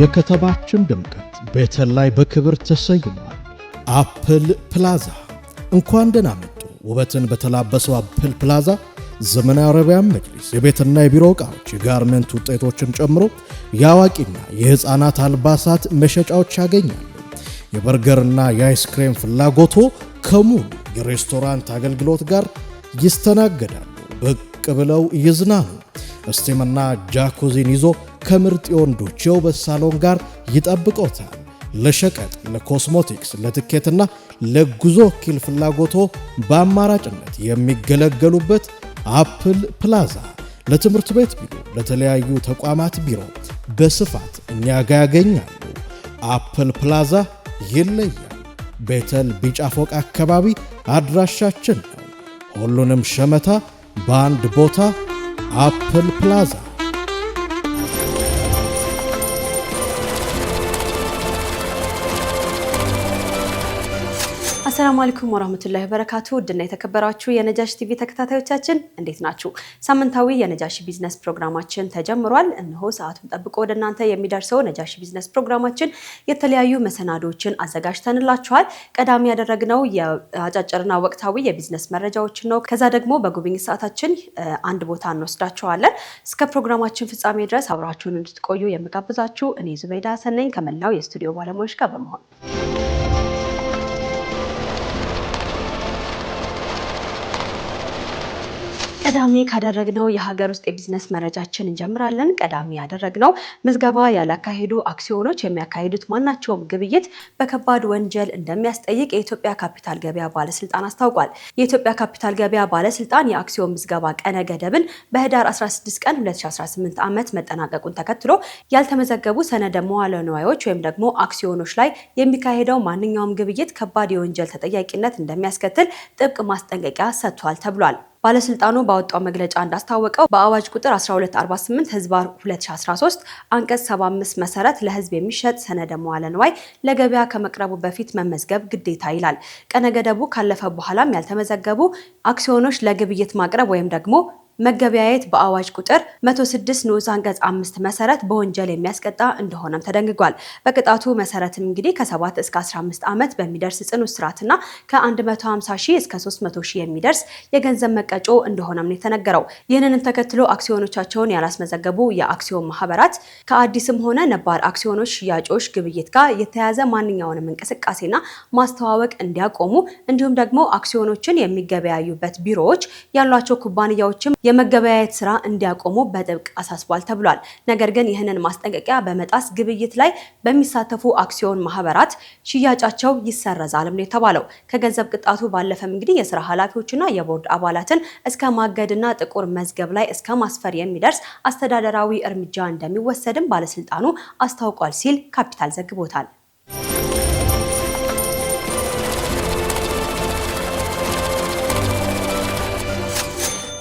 የከተማችን ድምቀት ቤተል ላይ በክብር ተሰይሟል። አፕል ፕላዛ እንኳን ደህና መጡ። ውበትን በተላበሰው አፕል ፕላዛ ዘመናዊ አረቢያን መጅሊስ፣ የቤትና የቢሮ ዕቃዎች፣ የጋርመንት ውጤቶችን ጨምሮ የአዋቂና የሕፃናት አልባሳት መሸጫዎች ያገኛሉ። የበርገርና የአይስክሬም ፍላጎቶ ከሙሉ የሬስቶራንት አገልግሎት ጋር ይስተናገዳሉ። ብቅ ብለው ይዝናኑ። እስቲምና ጃኩዚን ይዞ ከምርጥ የወንዶች የውበት ሳሎን ጋር ይጠብቆታል። ለሸቀጥ፣ ለኮስሞቲክስ፣ ለትኬትና ለጉዞ ወኪል ፍላጎቶ በአማራጭነት የሚገለገሉበት አፕል ፕላዛ ለትምህርት ቤት ቢሮ፣ ለተለያዩ ተቋማት ቢሮ በስፋት እኛ ጋር ያገኛሉ። አፕል ፕላዛ ይለያል። ቤተል ቢጫ ፎቅ አካባቢ አድራሻችን ነው። ሁሉንም ሸመታ በአንድ ቦታ አፕል ፕላዛ። አሰላሙ አለይኩም ወራህመቱላሂ ወበረካቱ። ውድና የተከበራችሁ የነጃሺ ቲቪ ተከታታዮቻችን እንዴት ናችሁ? ሳምንታዊ የነጃሺ ቢዝነስ ፕሮግራማችን ተጀምሯል። እነሆ ሰዓቱን ጠብቆ ወደ እናንተ የሚደርሰው ነጃሺ ቢዝነስ ፕሮግራማችን የተለያዩ መሰናዶችን አዘጋጅተንላችኋል። ቀዳሚ ያደረግነው የአጫጭርና ወቅታዊ የቢዝነስ መረጃዎችን ነው። ከዛ ደግሞ በጉብኝት ሰዓታችን አንድ ቦታ እንወስዳችኋለን። እስከ ፕሮግራማችን ፍጻሜ ድረስ አብራችሁን እንድትቆዩ የምጋብዛችሁ እኔ ዙበይዳ ሀሰን ነኝ ከመላው የስቱዲዮ ባለሙያዎች ጋር በመሆን ቀዳሚ ካደረግነው የሀገር ውስጥ የቢዝነስ መረጃችን እንጀምራለን። ቀዳሚ ያደረግነው ምዝገባ ያላካሄዱ አክሲዮኖች የሚያካሂዱት ማናቸውም ግብይት በከባድ ወንጀል እንደሚያስጠይቅ የኢትዮጵያ ካፒታል ገበያ ባለስልጣን አስታውቋል። የኢትዮጵያ ካፒታል ገበያ ባለስልጣን የአክሲዮን ምዝገባ ቀነ ገደብን በህዳር 16 ቀን 2018 ዓመት መጠናቀቁን ተከትሎ ያልተመዘገቡ ሰነደ መዋዕለ ንዋዮች ወይም ደግሞ አክሲዮኖች ላይ የሚካሄደው ማንኛውም ግብይት ከባድ የወንጀል ተጠያቂነት እንደሚያስከትል ጥብቅ ማስጠንቀቂያ ሰጥቷል ተብሏል። ባለስልጣኑ ባወጣው መግለጫ እንዳስታወቀው በአዋጅ ቁጥር 1248 ህዝባር 2013 አንቀጽ 75 መሰረት ለህዝብ የሚሸጥ ሰነደ መዋዕለ ንዋይ ለገበያ ከመቅረቡ በፊት መመዝገብ ግዴታ ይላል። ቀነ ገደቡ ካለፈ በኋላም ያልተመዘገቡ አክሲዮኖች ለግብይት ማቅረብ ወይም ደግሞ መገበያየት በአዋጅ ቁጥር 106 ንዑስ አንቀጽ 5 መሰረት በወንጀል የሚያስቀጣ እንደሆነም ተደንግጓል። በቅጣቱ መሰረትም እንግዲህ ከ7 እስከ 15 ዓመት በሚደርስ ጽኑ እስራትና ከ150 ሺህ እስከ 300 ሺህ የሚደርስ የገንዘብ መቀጮ እንደሆነም ነው የተነገረው። ይህንን ተከትሎ አክሲዮኖቻቸውን ያላስመዘገቡ የአክሲዮን ማህበራት ከአዲስም ሆነ ነባር አክሲዮኖች ሽያጮች ግብይት ጋር የተያዘ ማንኛውንም እንቅስቃሴና ማስተዋወቅ እንዲያቆሙ እንዲሁም ደግሞ አክሲዮኖችን የሚገበያዩበት ቢሮዎች ያሏቸው ኩባንያዎችም የመገበያየት ስራ እንዲያቆሙ በጥብቅ አሳስቧል ተብሏል። ነገር ግን ይህንን ማስጠንቀቂያ በመጣስ ግብይት ላይ በሚሳተፉ አክሲዮን ማህበራት ሽያጫቸው ይሰረዛልም ነው የተባለው። ከገንዘብ ቅጣቱ ባለፈም እንግዲህ የስራ ኃላፊዎችና የቦርድ አባላትን እስከ ማገድና ጥቁር መዝገብ ላይ እስከ ማስፈር የሚደርስ አስተዳደራዊ እርምጃ እንደሚወሰድም ባለስልጣኑ አስታውቋል ሲል ካፒታል ዘግቦታል።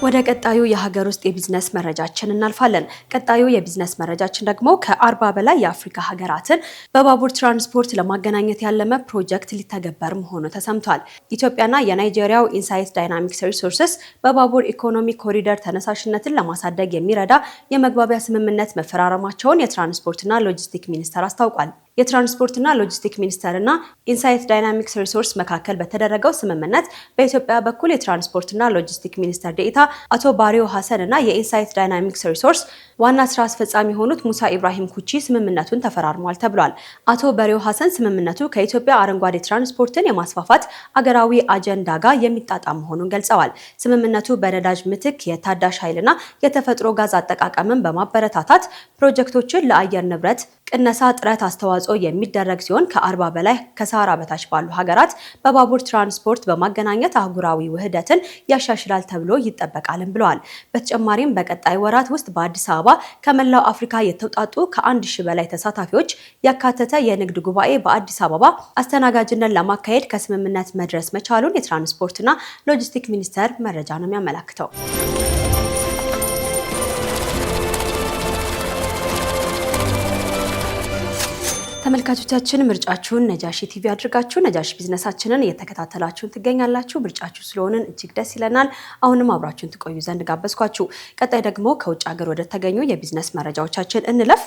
ወደ ቀጣዩ የሀገር ውስጥ የቢዝነስ መረጃችን እናልፋለን። ቀጣዩ የቢዝነስ መረጃችን ደግሞ ከ40 በላይ የአፍሪካ ሀገራትን በባቡር ትራንስፖርት ለማገናኘት ያለመ ፕሮጀክት ሊተገበር መሆኑ ተሰምቷል። ኢትዮጵያና የናይጄሪያው ኢንሳይት ዳይናሚክስ ሪሶርስስ በባቡር ኢኮኖሚ ኮሪደር ተነሳሽነትን ለማሳደግ የሚረዳ የመግባቢያ ስምምነት መፈራረማቸውን የትራንስፖርትና ሎጂስቲክ ሚኒስቴር አስታውቋል። የትራንስፖርትና ሎጂስቲክ ሚኒስቴርና ኢንሳይት ዳይናሚክስ ሪሶርስ መካከል በተደረገው ስምምነት በኢትዮጵያ በኩል የትራንስፖርትና ሎጂስቲክ ሚኒስቴር ዴኤታ አቶ ባሪዮ ሀሰን እና የኢንሳይት ዳይናሚክስ ሪሶርስ ዋና ስራ አስፈጻሚ የሆኑት ሙሳ ኢብራሂም ኩቺ ስምምነቱን ተፈራርሟል ተብሏል። አቶ ባሪዮ ሀሰን ስምምነቱ ከኢትዮጵያ አረንጓዴ ትራንስፖርትን የማስፋፋት አገራዊ አጀንዳ ጋር የሚጣጣም መሆኑን ገልጸዋል። ስምምነቱ በነዳጅ ምትክ የታዳሽ ኃይልና የተፈጥሮ ጋዝ አጠቃቀምን በማበረታታት ፕሮጀክቶችን ለአየር ንብረት ቅነሳ ጥረት አስተዋጽኦ የሚደረግ ሲሆን ከ40 በላይ ከሰሃራ በታች ባሉ ሀገራት በባቡር ትራንስፖርት በማገናኘት አህጉራዊ ውህደትን ያሻሽላል ተብሎ ይጠበቃልም ብለዋል። በተጨማሪም በቀጣይ ወራት ውስጥ በአዲስ አበባ ከመላው አፍሪካ የተውጣጡ ከ1000 በላይ ተሳታፊዎች ያካተተ የንግድ ጉባኤ በአዲስ አበባ አስተናጋጅነት ለማካሄድ ከስምምነት መድረስ መቻሉን የትራንስፖርትና ሎጂስቲክ ሚኒስቴር መረጃ ነው የሚያመለክተው። ተመልካቾቻችን ምርጫችሁን ነጃሺ ቲቪ አድርጋችሁ ነጃሺ ቢዝነሳችንን እየተከታተላችሁን ትገኛላችሁ። ምርጫችሁ ስለሆነን እጅግ ደስ ይለናል። አሁንም አብራችሁን ትቆዩ ዘንድ ጋበዝኳችሁ። ቀጣይ ደግሞ ከውጭ ሀገር ወደ ተገኙ የቢዝነስ መረጃዎቻችን እንለፍ።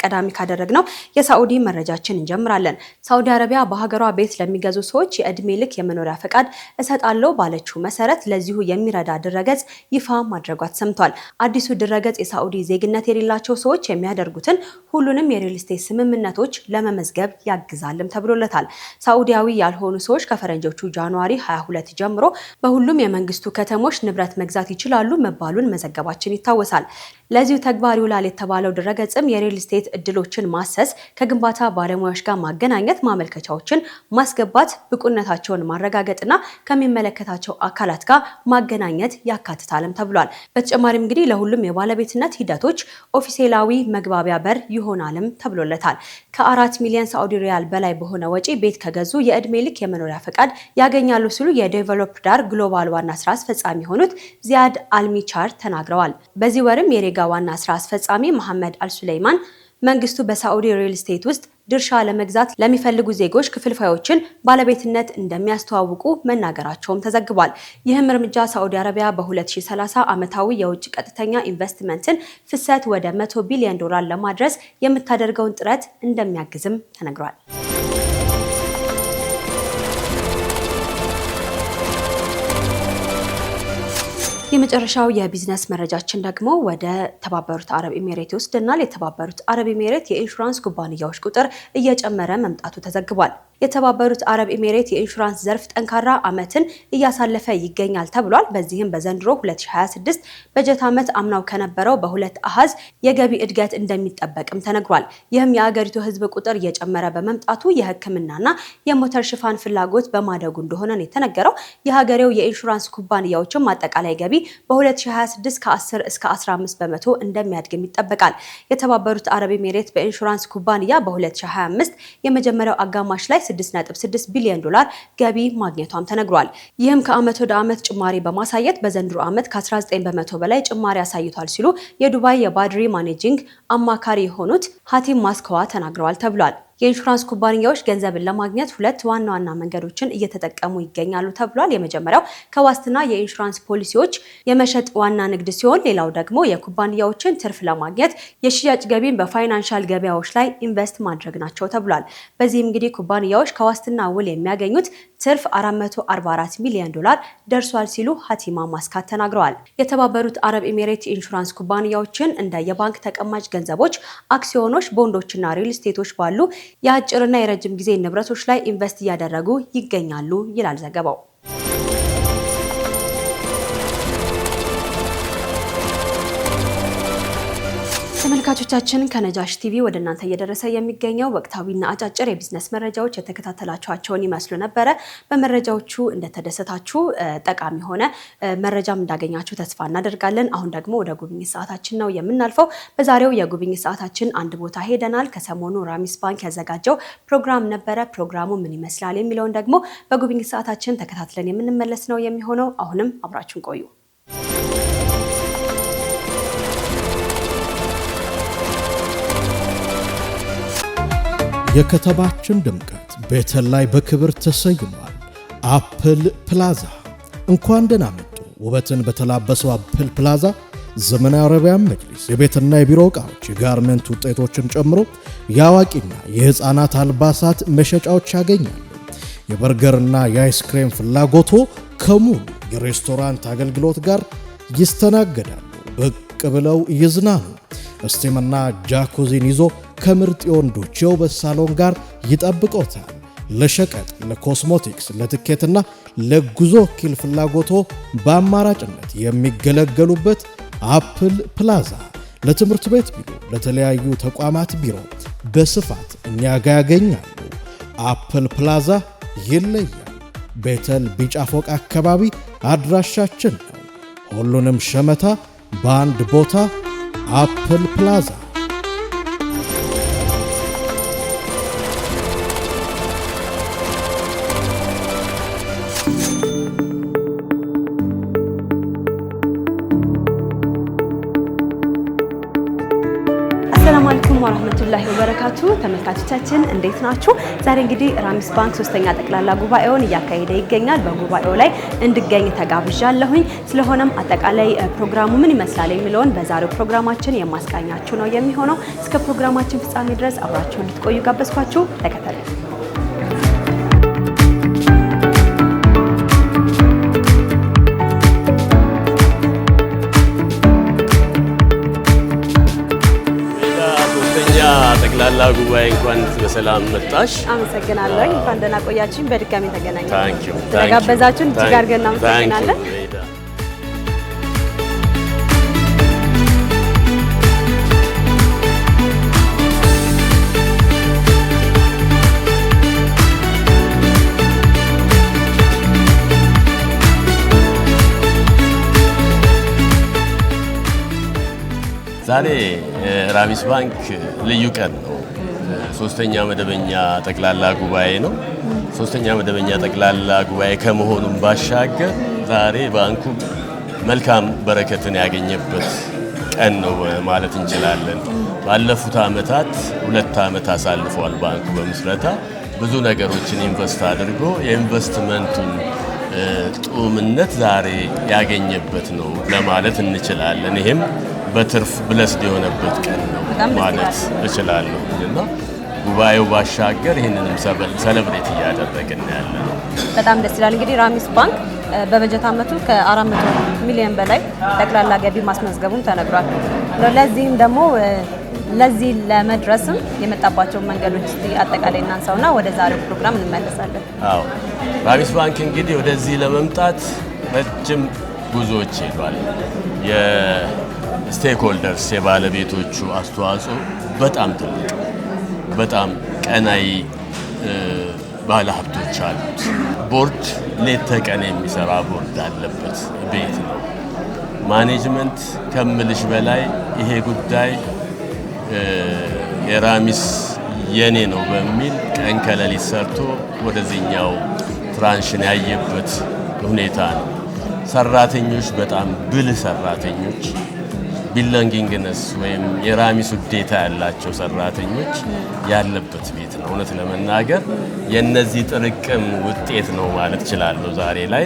ቀዳሚ ካደረግነው የሳዑዲ መረጃችን እንጀምራለን። ሳዑዲ አረቢያ በሀገሯ ቤት ለሚገዙ ሰዎች የእድሜ ልክ የመኖሪያ ፈቃድ እሰጣለሁ ባለችው መሰረት ለዚሁ የሚረዳ ድረገጽ ይፋ ማድረጓ ተሰምቷል። አዲሱ ድረገጽ የሳዑዲ ዜግነት የሌላቸው ሰዎች የሚያደርጉትን ሁሉንም የሪል ስቴት ስምምነቶች ለመመዝገብ ያግዛልም ተብሎለታል። ሳዑዲያዊ ያልሆኑ ሰዎች ከፈረንጆቹ ጃንዋሪ 22 ጀምሮ በሁሉም የመንግስቱ ከተሞች ንብረት መግዛት ይችላሉ መባሉን መዘገባችን ይታወሳል። ለዚሁ ተግባር ይውላል የተባለው ድረገጽም የሪል ስቴት እድሎችን ማሰስ፣ ከግንባታ ባለሙያዎች ጋር ማገናኘት፣ ማመልከቻዎችን ማስገባት፣ ብቁነታቸውን ማረጋገጥና ከሚመለከታቸው አካላት ጋር ማገናኘት ያካትታልም ተብሏል። በተጨማሪም እንግዲህ ለሁሉም የባለቤትነት ሂደቶች ኦፊሴላዊ መግባቢያ በር ይሆናልም ተብሎለታል። ከ4 ሚሊዮን ሳዑዲ ሪያል በላይ በሆነ ወጪ ቤት ከገዙ የእድሜ ልክ የመኖሪያ ፈቃድ ያገኛሉ ሲሉ የዴቨሎፕዳር ግሎባል ዋና ስራ አስፈጻሚ የሆኑት ዚያድ አልሚቻር ተናግረዋል። በዚህ ወርም የሬጋ ዋና ስራ አስፈጻሚ መሐመድ አልሱሌይማን መንግስቱ በሳዑዲ ሪል ስቴት ውስጥ ድርሻ ለመግዛት ለሚፈልጉ ዜጎች ክፍልፋዮችን ባለቤትነት እንደሚያስተዋውቁ መናገራቸውም ተዘግቧል። ይህም እርምጃ ሳዑዲ አረቢያ በ2030 ዓመታዊ የውጭ ቀጥተኛ ኢንቨስትመንትን ፍሰት ወደ $100 ቢሊዮን ለማድረስ የምታደርገውን ጥረት እንደሚያግዝም ተነግሯል። የመጨረሻው የቢዝነስ መረጃችን ደግሞ ወደ ተባበሩት አረብ ኤሚሬት ይወስደናል። የተባበሩት አረብ ኤሚሬት የኢንሹራንስ ኩባንያዎች ቁጥር እየጨመረ መምጣቱ ተዘግቧል። የተባበሩት አረብ ኤሚሬት የኢንሹራንስ ዘርፍ ጠንካራ ዓመትን እያሳለፈ ይገኛል ተብሏል። በዚህም በዘንድሮ 2026 በጀት ዓመት አምናው ከነበረው በሁለት አሃዝ የገቢ እድገት እንደሚጠበቅም ተነግሯል። ይህም የአገሪቱ ሕዝብ ቁጥር እየጨመረ በመምጣቱ የሕክምናና የሞተር ሽፋን ፍላጎት በማደጉ እንደሆነ ነው የተነገረው። የሀገሬው የኢንሹራንስ ኩባንያዎችም አጠቃላይ ገቢ በ2026 ከ10 እስከ 15 በመቶ እንደሚያድግም ይጠበቃል። የተባበሩት አረብ ኤሚሬት በኢንሹራንስ ኩባንያ በ2025 የመጀመሪያው አጋማሽ ላይ $6.6 ቢሊዮን ገቢ ማግኘቷም ተነግሯል። ይህም ከዓመት ወደ ዓመት ጭማሪ በማሳየት በዘንድሮ ዓመት ከ19 በመቶ በላይ ጭማሪ አሳይቷል ሲሉ የዱባይ የባድሪ ማኔጂንግ አማካሪ የሆኑት ሀቲም ማስከዋ ተናግረዋል ተብሏል። የኢንሹራንስ ኩባንያዎች ገንዘብን ለማግኘት ሁለት ዋና ዋና መንገዶችን እየተጠቀሙ ይገኛሉ ተብሏል። የመጀመሪያው ከዋስትና የኢንሹራንስ ፖሊሲዎች የመሸጥ ዋና ንግድ ሲሆን፣ ሌላው ደግሞ የኩባንያዎችን ትርፍ ለማግኘት የሽያጭ ገቢን በፋይናንሻል ገበያዎች ላይ ኢንቨስት ማድረግ ናቸው ተብሏል። በዚህም እንግዲህ ኩባንያዎች ከዋስትና ውል የሚያገኙት ትርፍ $444 ሚሊዮን ደርሷል ሲሉ ሀቲማ ማስካት ተናግረዋል። የተባበሩት አረብ ኤሚሬት የኢንሹራንስ ኩባንያዎችን እንደ የባንክ ተቀማጭ ገንዘቦች፣ አክሲዮኖች፣ ቦንዶችና ሪል ስቴቶች ባሉ የአጭርና የረጅም ጊዜ ንብረቶች ላይ ኢንቨስት እያደረጉ ይገኛሉ ይላል ዘገባው። ተመልካቾቻችን ከነጃሺ ቲቪ ወደ እናንተ እየደረሰ የሚገኘው ወቅታዊና አጫጭር የቢዝነስ መረጃዎች የተከታተላችኋቸውን ይመስሉ ነበረ። በመረጃዎቹ እንደተደሰታችሁ ጠቃሚ ሆነ መረጃም እንዳገኛችሁ ተስፋ እናደርጋለን። አሁን ደግሞ ወደ ጉብኝት ሰዓታችን ነው የምናልፈው። በዛሬው የጉብኝት ሰዓታችን አንድ ቦታ ሄደናል። ከሰሞኑ ራሚስ ባንክ ያዘጋጀው ፕሮግራም ነበረ። ፕሮግራሙ ምን ይመስላል የሚለውን ደግሞ በጉብኝት ሰዓታችን ተከታትለን የምንመለስ ነው የሚሆነው። አሁንም አብራችሁን ቆዩ። የከተማችን ድምቀት ቤተል ላይ በክብር ተሰይሟል። አፕል ፕላዛ እንኳን ደህና መጡ። ውበትን በተላበሰው አፕል ፕላዛ ዘመናዊ አረቢያን መጅሊስ፣ የቤትና የቢሮ ዕቃዎች፣ የጋርመንት ውጤቶችን ጨምሮ የአዋቂና የሕፃናት አልባሳት መሸጫዎች ያገኛሉ። የበርገርና የአይስክሬም ፍላጎቶ ከሙሉ የሬስቶራንት አገልግሎት ጋር ይስተናገዳሉ። ብቅ ብለው ይዝናኑ። እስቲምና ጃኩዚን ይዞ ከምርጥ የወንዶች የውበት ሳሎን ጋር ይጠብቆታል። ለሸቀጥ፣ ለኮስሞቲክስ፣ ለትኬትና ለጉዞ ወኪል ፍላጎቶ በአማራጭነት የሚገለገሉበት አፕል ፕላዛ ለትምህርት ቤት ቢሮ፣ ለተለያዩ ተቋማት ቢሮ በስፋት እኛ ጋር ያገኛሉ። አፕል ፕላዛ ይለያል። ቤተል ቢጫ ፎቅ አካባቢ አድራሻችን ነው። ሁሉንም ሸመታ በአንድ ቦታ አፕል ፕላዛ። አሰላሙ አለይኩም ወራህመቱላሂ ወራህመቱላሂ ወበረካቱ ተመልካቾቻችን እንዴት ናችሁ? ዛሬ እንግዲህ ራሚስ ባንክ ሶስተኛ ጠቅላላ ጉባኤውን እያካሄደ ይገኛል። በጉባኤው ላይ እንድገኝ ተጋብዣለሁኝ። ስለሆነም አጠቃላይ ፕሮግራሙ ምን ይመስላል የሚለውን በዛሬው ፕሮግራማችን የማስቃኛችሁ ነው የሚሆነው። እስከ ፕሮግራማችን ፍጻሜ ድረስ አብራችሁ እንድትቆዩ ጋበዝኳችሁ። ተከታተሉ። ጠቅላላ ጉባኤ እንኳን በሰላም መጣሽ። አመሰግናለሁ። እንኳን ደህና ቆያችሁኝ። በድጋሚ ተገናኘን። ታንኪዩ ስለጋበዛችሁን እጅግ አድርገን እናመሰግናለን። ዛሬ ራሚስ ባንክ ልዩ ቀን ነው። ሶስተኛ መደበኛ ጠቅላላ ጉባኤ ነው። ሶስተኛ መደበኛ ጠቅላላ ጉባኤ ከመሆኑም ባሻገር ዛሬ ባንኩ መልካም በረከትን ያገኘበት ቀን ነው ማለት እንችላለን። ባለፉት ዓመታት 2 ዓመት አሳልፏል ባንኩ በምስረታ ብዙ ነገሮችን ኢንቨስት አድርጎ የኢንቨስትመንቱን ጡምነት ዛሬ ያገኘበት ነው ለማለት እንችላለን። ይሄም በትርፍ ብለስድ የሆነበት ቀን ነው ማለት እችላለሁ እና ጉባኤው ባሻገር ይህንንም ሰለብሬት እያደረግን ያለ ነው። በጣም ደስ ይላል። እንግዲህ ራሚስ ባንክ በበጀት ዓመቱ ከ400 ሚሊዮን በላይ ጠቅላላ ገቢ ማስመዝገቡን ተነግሯል። ለዚህም ደግሞ ለዚህ ለመድረስም የመጣባቸውን መንገዶች አጠቃላይ እናንሳውና ወደ ዛሬው ፕሮግራም እንመለሳለን። አዎ ራሚስ ባንክ እንግዲህ ወደዚህ ለመምጣት ረጅም ጉዞዎች ሄዷል። ስቴክሆልደርስ የባለቤቶቹ አስተዋጽኦ በጣም ትልቅ በጣም ቀናይ ባለሀብቶች አሉት። ቦርድ ሌት ተቀን የሚሰራ ቦርድ አለበት ቤት ነው። ማኔጅመንት ከምልሽ በላይ ይሄ ጉዳይ የራሚስ የኔ ነው በሚል ቀን ከሌሊት ሰርቶ ወደዚህኛው ትራንሽን ያየበት ሁኔታ ነው። ሰራተኞች በጣም ብልህ ሰራተኞች ቢሎንጊንግነስ ወይም የራሚስ ውዴታ ያላቸው ሰራተኞች ያለበት ቤት ነው። እውነት ለመናገር የነዚህ ጥርቅም ውጤት ነው ማለት እችላለሁ። ዛሬ ላይ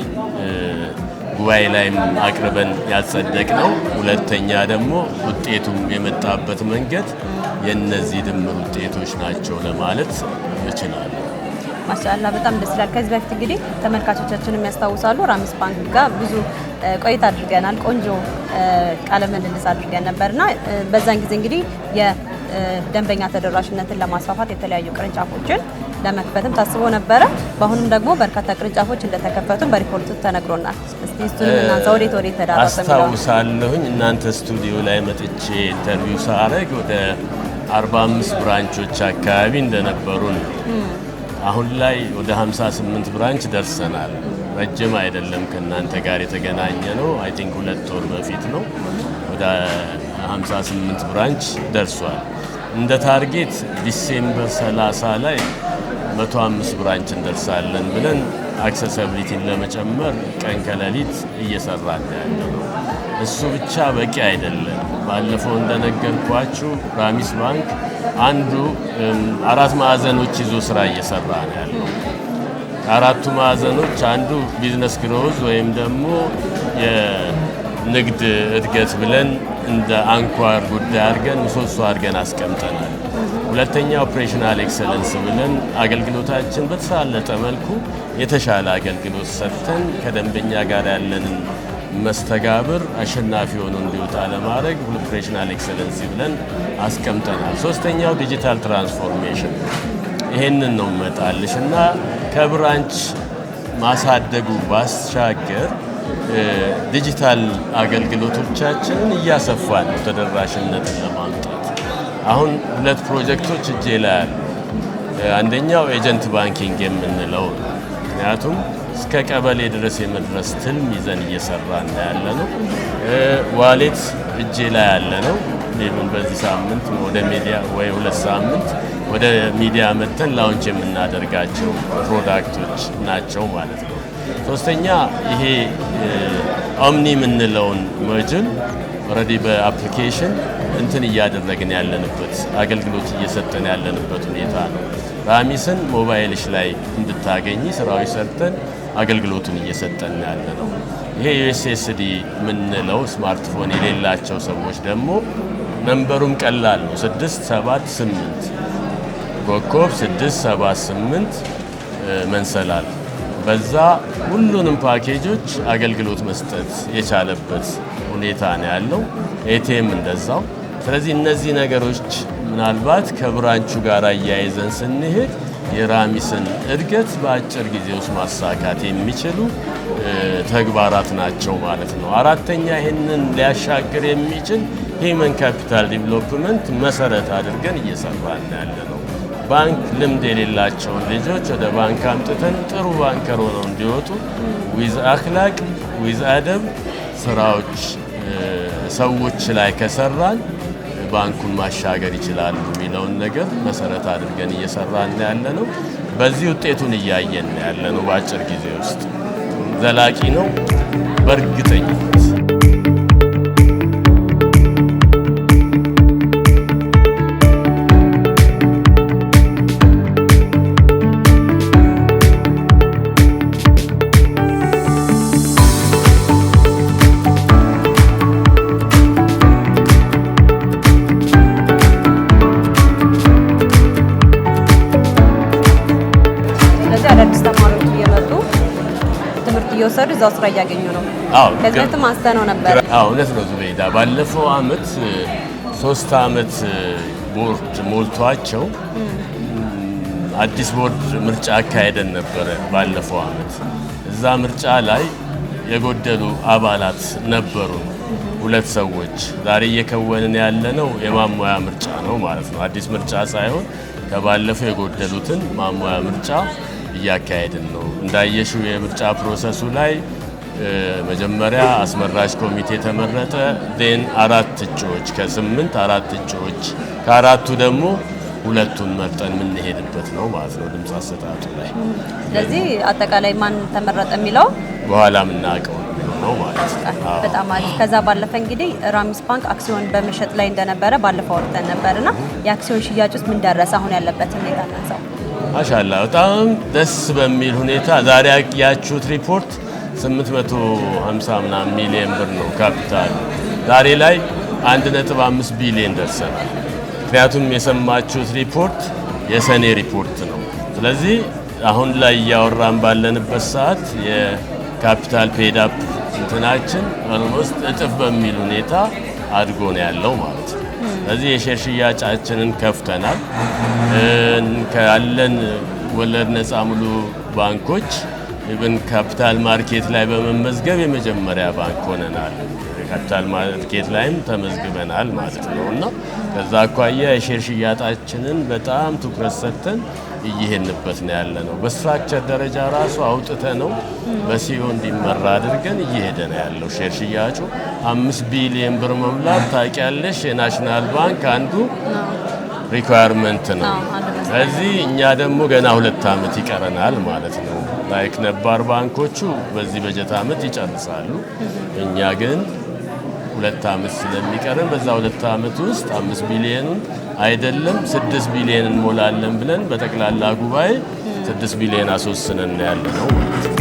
ጉባኤ ላይም አቅርበን ያጸደቅ ነው። ሁለተኛ ደግሞ ውጤቱም የመጣበት መንገድ የነዚህ ድምር ውጤቶች ናቸው ለማለት እችላለሁ። ማሻአላ በጣም ደስ ይላል። ከዚህ በፊት እንግዲህ ተመልካቾቻችን የሚያስታውሳሉ ራሚስ ባንክ ጋር ብዙ ቆይታ አድርገናል። ቆንጆ ቃለ ምልልስ አድርገን ነበርና በዛን ጊዜ እንግዲህ የደንበኛ ተደራሽነትን ለማስፋፋት የተለያዩ ቅርንጫፎችን ለመክፈትም ታስቦ ነበረ። በአሁኑም ደግሞ በርካታ ቅርንጫፎች እንደተከፈቱ በሪፖርቱ ተነግሮናል። እስቲ እሱን እናንተ ወዴት ተዳረሰ የሚለው አስታውሳለሁኝ። እናንተ ስቱዲዮ ላይ መጥቼ ኢንተርቪው ሳረግ ወደ 45 ብራንቾች አካባቢ እንደነበሩን አሁን ላይ ወደ 58 ብራንች ደርሰናል። ረጅም አይደለም ከናንተ ጋር የተገናኘ ነው። አይ ቲንክ 2 ወር በፊት ነው። ወደ 58 ብራንች ደርሷል። እንደ ታርጌት ዲሴምበር 30 ላይ 105 ብራንች እንደርሳለን ብለን አክሰሲቢሊቲን ለመጨመር ቀን ከሌሊት እየሰራን ያለው ነው። እሱ ብቻ በቂ አይደለም። ባለፈው እንደነገርኳችሁ ራሚስ ባንክ አንዱ 4 ማዕዘኖች ይዞ ስራ እየሰራ ነው ያለው። ከአራቱ ማዕዘኖች አንዱ ቢዝነስ ግሮዝ ወይም ደግሞ የንግድ እድገት ብለን እንደ አንኳር ጉዳይ አድርገን ምሰሶ አድርገን አስቀምጠናል። ሁለተኛ ኦፕሬሽናል ኤክሰለንስ ብለን አገልግሎታችን በተሳለጠ መልኩ የተሻለ አገልግሎት ሰጥተን ከደንበኛ ጋር ያለንን መስተጋብር አሸናፊ ሆኖ እንዲወጣ ለማድረግ ኦፕሬሽናል ኤክሰለንስ ብለን አስቀምጠናል። ሶስተኛው ዲጂታል ትራንስፎርሜሽን ይሄንን ነው መጣልሽ እና ከብራንች ማሳደጉ ባሻገር ዲጂታል አገልግሎቶቻችንን እያሰፋን ነው ተደራሽነትን ለማምጣት። አሁን 2 ፕሮጀክቶች እጄ ላይ አሉ። አንደኛው ኤጀንት ባንኪንግ የምንለው ምክንያቱም እስከ ቀበሌ ድረስ የመድረስ ትልም ይዘን እየሰራን ያለ ነው። ዋሌት እጄ ላይ ያለ ነው። ኢቭን በዚህ ሳምንት ወደ ሚዲያ ወይ 2 ሳምንት ወደ ሚዲያ መተን ላውንች የምናደርጋቸው ፕሮዳክቶች ናቸው ማለት ነው። ሶስተኛ ይሄ ኦምኒ የምንለውን ሞጁል ኦልሬዲ በአፕሊኬሽን እንትን እያደረግን ያለንበት አገልግሎት እየሰጠን ያለንበት ሁኔታ ነው። ራሚስን ሞባይልሽ ላይ እንድታገኚ ስራዎች ሰርተን አገልግሎቱን እየሰጠን ያለ ነው። ይሄ USSD የምንለው ስማርትፎን የሌላቸው ሰዎች ደግሞ ነምበሩም ቀላል ነው። 678 ኮከብ 678 መንሰላል በዛ ሁሉንም ፓኬጆች አገልግሎት መስጠት የቻለበት ሁኔታ ነው ያለው። ATM እንደዛው። ስለዚህ እነዚህ ነገሮች ምናልባት ከብራንቹ ጋር አያይዘን ስንሄድ የራሚስን እድገት በአጭር ጊዜ ውስጥ ማሳካት የሚችሉ ተግባራት ናቸው ማለት ነው። አራተኛ ይህንን ሊያሻግር የሚችል ሂውመን ካፒታል ዲቨሎፕመንት መሰረት አድርገን እየሰራን ያለ ነው። ባንክ ልምድ የሌላቸውን ልጆች ወደ ባንክ አምጥተን ጥሩ ባንከር ሆነው እንዲወጡ ዊዝ አክላቅ ዊዝ አደብ ስራዎች ሰዎች ላይ ከሰራን ባንኩን ማሻገር ይችላሉ የሚለውን ነገር መሰረት አድርገን እየሰራን ያለ ነው። በዚህ ውጤቱን እያየን ያለ ነው። በአጭር ጊዜ ውስጥ ዘላቂ ነው በእርግጠኝነት። እየወሰዱ እዛው ስራ እያገኙ ነው። ከዚህም አንስተነው ነበር። እውነት ነው ዙቤይዳ። ባለፈው አመት 3 አመት ቦርድ ሞልቷቸው አዲስ ቦርድ ምርጫ አካሄደን ነበረ ባለፈው አመት። እዛ ምርጫ ላይ የጎደሉ አባላት ነበሩ 2 ሰዎች። ዛሬ እየከወንን ያለነው የማሟያ ምርጫ ነው ማለት ነው። አዲስ ምርጫ ሳይሆን ከባለፈው የጎደሉትን ማሟያ ምርጫ እያካሄድን ነው። እንዳየሽው የምርጫ ፕሮሰሱ ላይ መጀመሪያ አስመራጭ ኮሚቴ ተመረጠ። ዴን 4 እጩዎች ከ8 4 እጩዎች ከአራቱ ደግሞ 2ቱን መርጠን የምንሄድበት ነው ማለት ነው ድምፅ አሰጣጡ ላይ። ስለዚህ አጠቃላይ ማን ተመረጠ የሚለው በኋላ የምናውቀው ነው ማለት ነው። በጣም አሪፍ። ከዛ ባለፈ እንግዲህ ራሚስ ባንክ አክሲዮን በመሸጥ ላይ እንደነበረ ባለፈው ወርተን ነበርና የአክሲዮን ሽያጭ ውስጥ ምን ደረሰ? አሁን ያለበት ሁኔታ እናንሳው። ማሻአላ በጣም ደስ በሚል ሁኔታ ዛሬ ያያችሁት ሪፖርት 850 ሚሊዮን ብር ነው ካፒታል። ዛሬ ላይ 1.5 ቢሊዮን ደርሰናል። ምክንያቱም የሰማችሁት ሪፖርት የሰኔ ሪፖርት ነው። ስለዚህ አሁን ላይ እያወራን ባለንበት ሰዓት የካፒታል ፔድ አፕ እንትናችን ኦልሞስት እጥፍ በሚል ሁኔታ አድጎ ነው ያለው ማለት ነው። ስለዚህ የሼር ሽያጫችንን ከፍተናል። ካለን ወለድ ነፃ ሙሉ ባንኮች ኢቭን ካፒታል ማርኬት ላይ በመመዝገብ የመጀመሪያ ባንክ ሆነናል። ካፒታል ማርኬት ላይም ተመዝግበናል ማለት ነው እና ከዛ አኳያ የሼር ሽያጫችንን በጣም ትኩረት ሰጥተን እየሄድንበት ነው ያለ ነው። በስትራክቸር ደረጃ ራሱ አውጥተ ነው በሲኦ እንዲመራ አድርገን እየሄደ ነው ያለው። ሼር ሽያጩ 5 ቢሊዮን ብር መሙላት ታውቂያለሽ፣ የናሽናል ባንክ አንዱ ሪኳየርመንት ነው። ስለዚህ እኛ ደግሞ ገና 2 አመት ይቀረናል ማለት ነው። ላይክ ነባር ባንኮቹ በዚህ በጀት አመት ይጨርሳሉ። እኛ ግን 2 አመት ስለሚቀረን በዛ 2 አመት ውስጥ 5 ቢሊዮኑን አይደለም 6 ቢሊዮን እንሞላለን ብለን በጠቅላላ ጉባኤ 6 ቢሊዮን አስወስነን ያለ ነው ማለት ነው።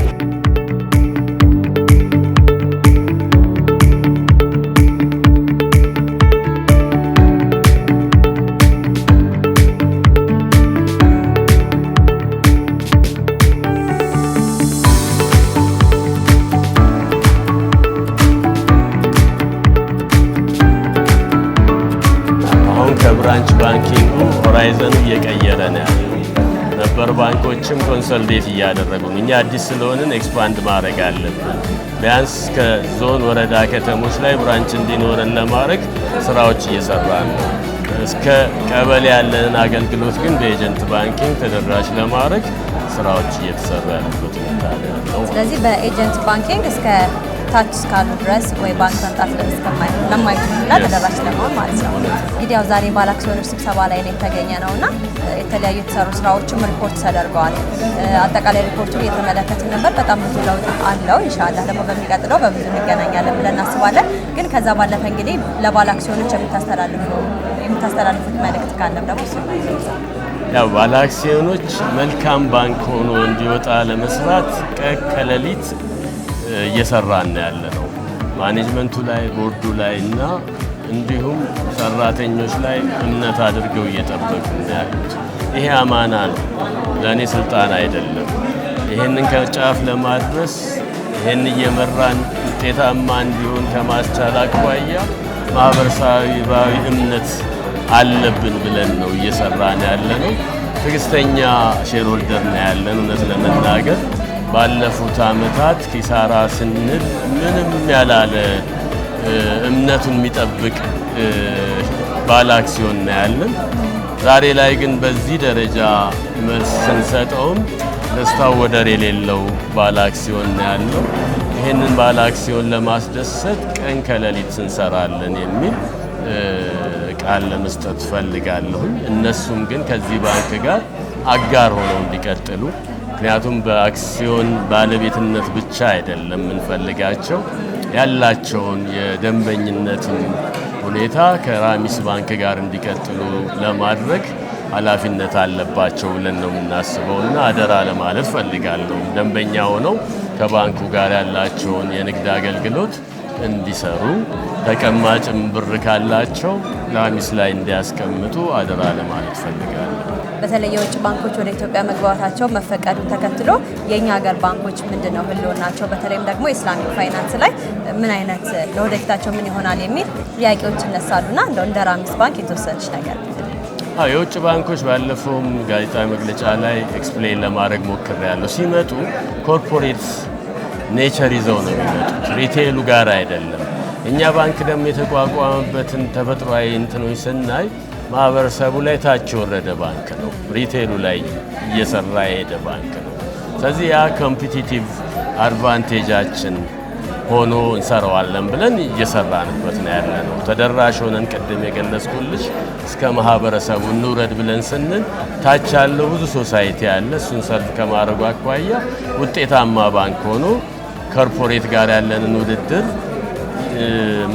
ብራንች ባንኪንጉ ሆራይዘኑ እየቀየረ ነው ያለው። ነበር ባንኮችም ኮንሶሊዴት እያደረጉ ነው። እኛ አዲስ ስለሆንን ኤክስፓንድ ማድረግ አለብን። ቢያንስ ከዞን ወረዳ ከተሞች ላይ ብራንች እንዲኖረን ለማድረግ ስራዎች እየሰራን ነው። እስከ ቀበሌ ያለንን አገልግሎት ግን በኤጀንት ባንኪንግ ተደራሽ ለማድረግ ስራዎች እየተሰሩ ያሉበት ሁኔታ ነው። ስለዚህ በኤጀንት ባንኪንግ እስከ ታች እስካሉ ድረስ ወይ ባንክ መምጣት ለማይችሉና ተደራሽ ለመሆን ማለት ነው። እንግዲህ ያው ዛሬ ባለ አክሲዮኖች ስብሰባ ላይ ነው የተገኘ ነውና የተለያዩ የተሰሩ ስራዎችም ሪፖርት ተደርገዋል። አጠቃላይ ሪፖርቱን እየተመለከትን ነበር። በጣም ብዙ ለውጥ አለው። ኢንሻአላህ ደግሞ በሚቀጥለው በብዙ እንገናኛለን ብለን እናስባለን። ግን ከዛ ባለፈ እንግዲህ ለባለ አክሲዮኖች የምታስተላልፉት መልእክት ካለም ደግሞ ያው ባለ አክሲዮኖች መልካም ባንክ ሆኖ እንዲወጣ ለመስራት ከሌሊት እየሰራን ያለ ነው። ማኔጅመንቱ ላይ ቦርዱ ላይ እና እንዲሁም ሰራተኞች ላይ እምነት አድርገው እየጠበቁ ነው ያሉት። ይሄ አማና ነው፣ ለእኔ ስልጣን አይደለም። ይሄንን ከጫፍ ለማድረስ ይሄን እየመራን ውጤታማ እንዲሆን ከማስቻል አኳያ ማህበረሰባዊ እምነት አለብን ብለን ነው እየሰራን ያለ ነው። ትዕግስተኛ ሼርሆልደር ነው ያለን። እውነት ለመናገር ባለፉት ዓመታት ኪሳራ ስንል ምንም ያላለ እምነቱን የሚጠብቅ ባለ አክሲዮን ነው ያለን። ዛሬ ላይ ግን በዚህ ደረጃ መልስ ስንሰጠውም ደስታው ወደር የሌለው ባለ አክሲዮን ነው ያለው። ይህንን ባለ አክሲዮን ለማስደሰት ቀን ከሌሊት እንሰራለን የሚል ቃል ለመስጠት ፈልጋለሁ። እነሱም ግን ከዚህ ባንክ ጋር አጋር ሆነው እንዲቀጥሉ፣ ምክንያቱም በአክሲዮን ባለቤትነት ብቻ አይደለም የምንፈልጋቸው፣ ያላቸውን የደንበኝነትን ሁኔታ ከራሚስ ባንክ ጋር እንዲቀጥሉ ለማድረግ ኃላፊነት አለባቸው ብለን ነው የምናስበው እና አደራ ለማለት ፈልጋለሁ። ደንበኛ ሆነው ከባንኩ ጋር ያላቸውን የንግድ አገልግሎት እንዲሰሩ፣ ተቀማጭም ብር ካላቸው ራሚስ ላይ እንዲያስቀምጡ አደራ ለማለት ፈልጋለሁ። በተለይ የውጭ ባንኮች ወደ ኢትዮጵያ መግባታቸው መፈቀዱ ተከትሎ የኛ ሀገር ባንኮች ምንድነው ህልውናቸው፣ በተለይም ደግሞ ኢስላሚክ ፋይናንስ ላይ ምን አይነት ለወደፊታቸው ምን ይሆናል የሚል ጥያቄዎች ይነሳሉና እንደው እንደ ራሚስ ባንክ የተወሰነች ነገር የውጭ ባንኮች ባለፈውም ጋዜጣዊ መግለጫ ላይ ኤክስፕሌን ለማድረግ ሞክሬያለሁ። ሲመጡ ኮርፖሬት ኔቸር ይዘው ነው የሚመጡት፣ ሪቴሉ ጋር አይደለም። እኛ ባንክ ደግሞ የተቋቋመበትን ተፈጥሯዊ እንትኖች ስናይ ማህበረሰቡ ላይ ታች የወረደ ባንክ ነው፣ ሪቴሉ ላይ እየሰራ የሄደ ባንክ ነው። ስለዚህ ያ ኮምፒቲቲቭ አድቫንቴጃችን ሆኖ እንሰራዋለን ብለን እየሰራንበት ነው ያለ ነው። ተደራሽ ሆነን ቅድም የገለጽኩልሽ እስከ ማህበረሰቡ እንውረድ ብለን ስንል ታች ያለው ብዙ ሶሳይቲ ያለ እሱን ሰርቭ ከማድረጉ አኳያ ውጤታማ ባንክ ሆኖ ኮርፖሬት ጋር ያለንን ውድድር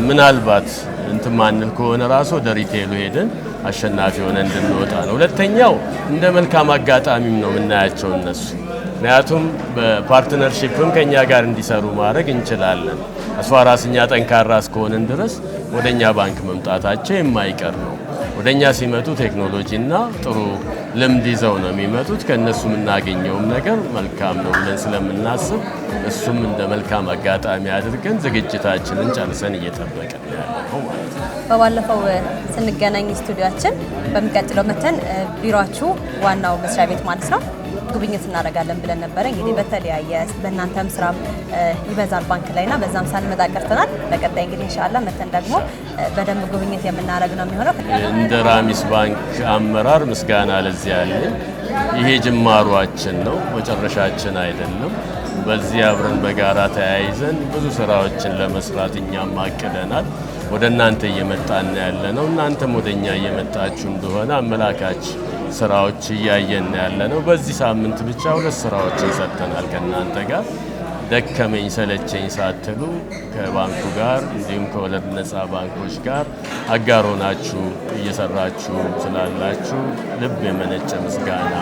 ምናልባት እንትን ማንል ከሆነ ራሱ ወደ ሪቴሉ ሄደን አሸናፊ ሆነ እንድንወጣ ነው። ሁለተኛው እንደ መልካም አጋጣሚም ነው የምናያቸው እነሱ። ምክንያቱም በፓርትነርሺፕም ከኛ ጋር እንዲሰሩ ማድረግ እንችላለን። አስፋራስኛ ጠንካራ እስከሆነን ድረስ ወደኛ ባንክ መምጣታቸው የማይቀር ነው። ወደኛ ሲመጡ ቴክኖሎጂና ጥሩ ልምድ ይዘው ነው የሚመጡት። ከነሱ የምናገኘውም ነገር መልካም ነው ብለን ስለምናስብ እሱም እንደ መልካም አጋጣሚ አድርገን ዝግጅታችንን ጨርሰን እየጠበቅን ያለነው ማለት ነው። በባለፈው ስንገናኝ ስቱዲዮአችን በሚቀጥለው መተን ቢሮአችሁ ዋናው መስሪያ ቤት ማለት ነው ጉብኝት እናደርጋለን ብለን ነበረ። እንግዲህ በተለያየ በእናንተም ስራ ይበዛል ባንክ ላይና በዛም ሳንመጣ ቀርተናል። በቀጣይ እንግዲህ ኢንሻአላህ መተን ደግሞ በደንብ ጉብኝት የምናደርግ ነው የሚሆነው። እንደ ራሚስ ባንክ አመራር ምስጋና ለዚህ ያለ ይሄ ጅማሯችን ነው፣ መጨረሻችን አይደለም። በዚህ አብረን በጋራ ተያይዘን ብዙ ስራዎችን ለመስራት እኛም አቅደናል። ወደ እናንተ እየመጣን ያለ ነው። እናንተም ወደኛ እየመጣችሁ እንደሆነ አመላካች ስራዎች እያየን ያለ ነው። በዚህ ሳምንት ብቻ 2 ስራዎችን ሰጥተናል ከእናንተ ጋር። ደከመኝ ሰለቸኝ ሳትሉ ከባንኩ ጋር እንዲሁም ከወለድ ነፃ ባንኮች ጋር አጋር ሆናችሁ እየሰራችሁ ስላላችሁ ልብ የመነጨ ምስጋና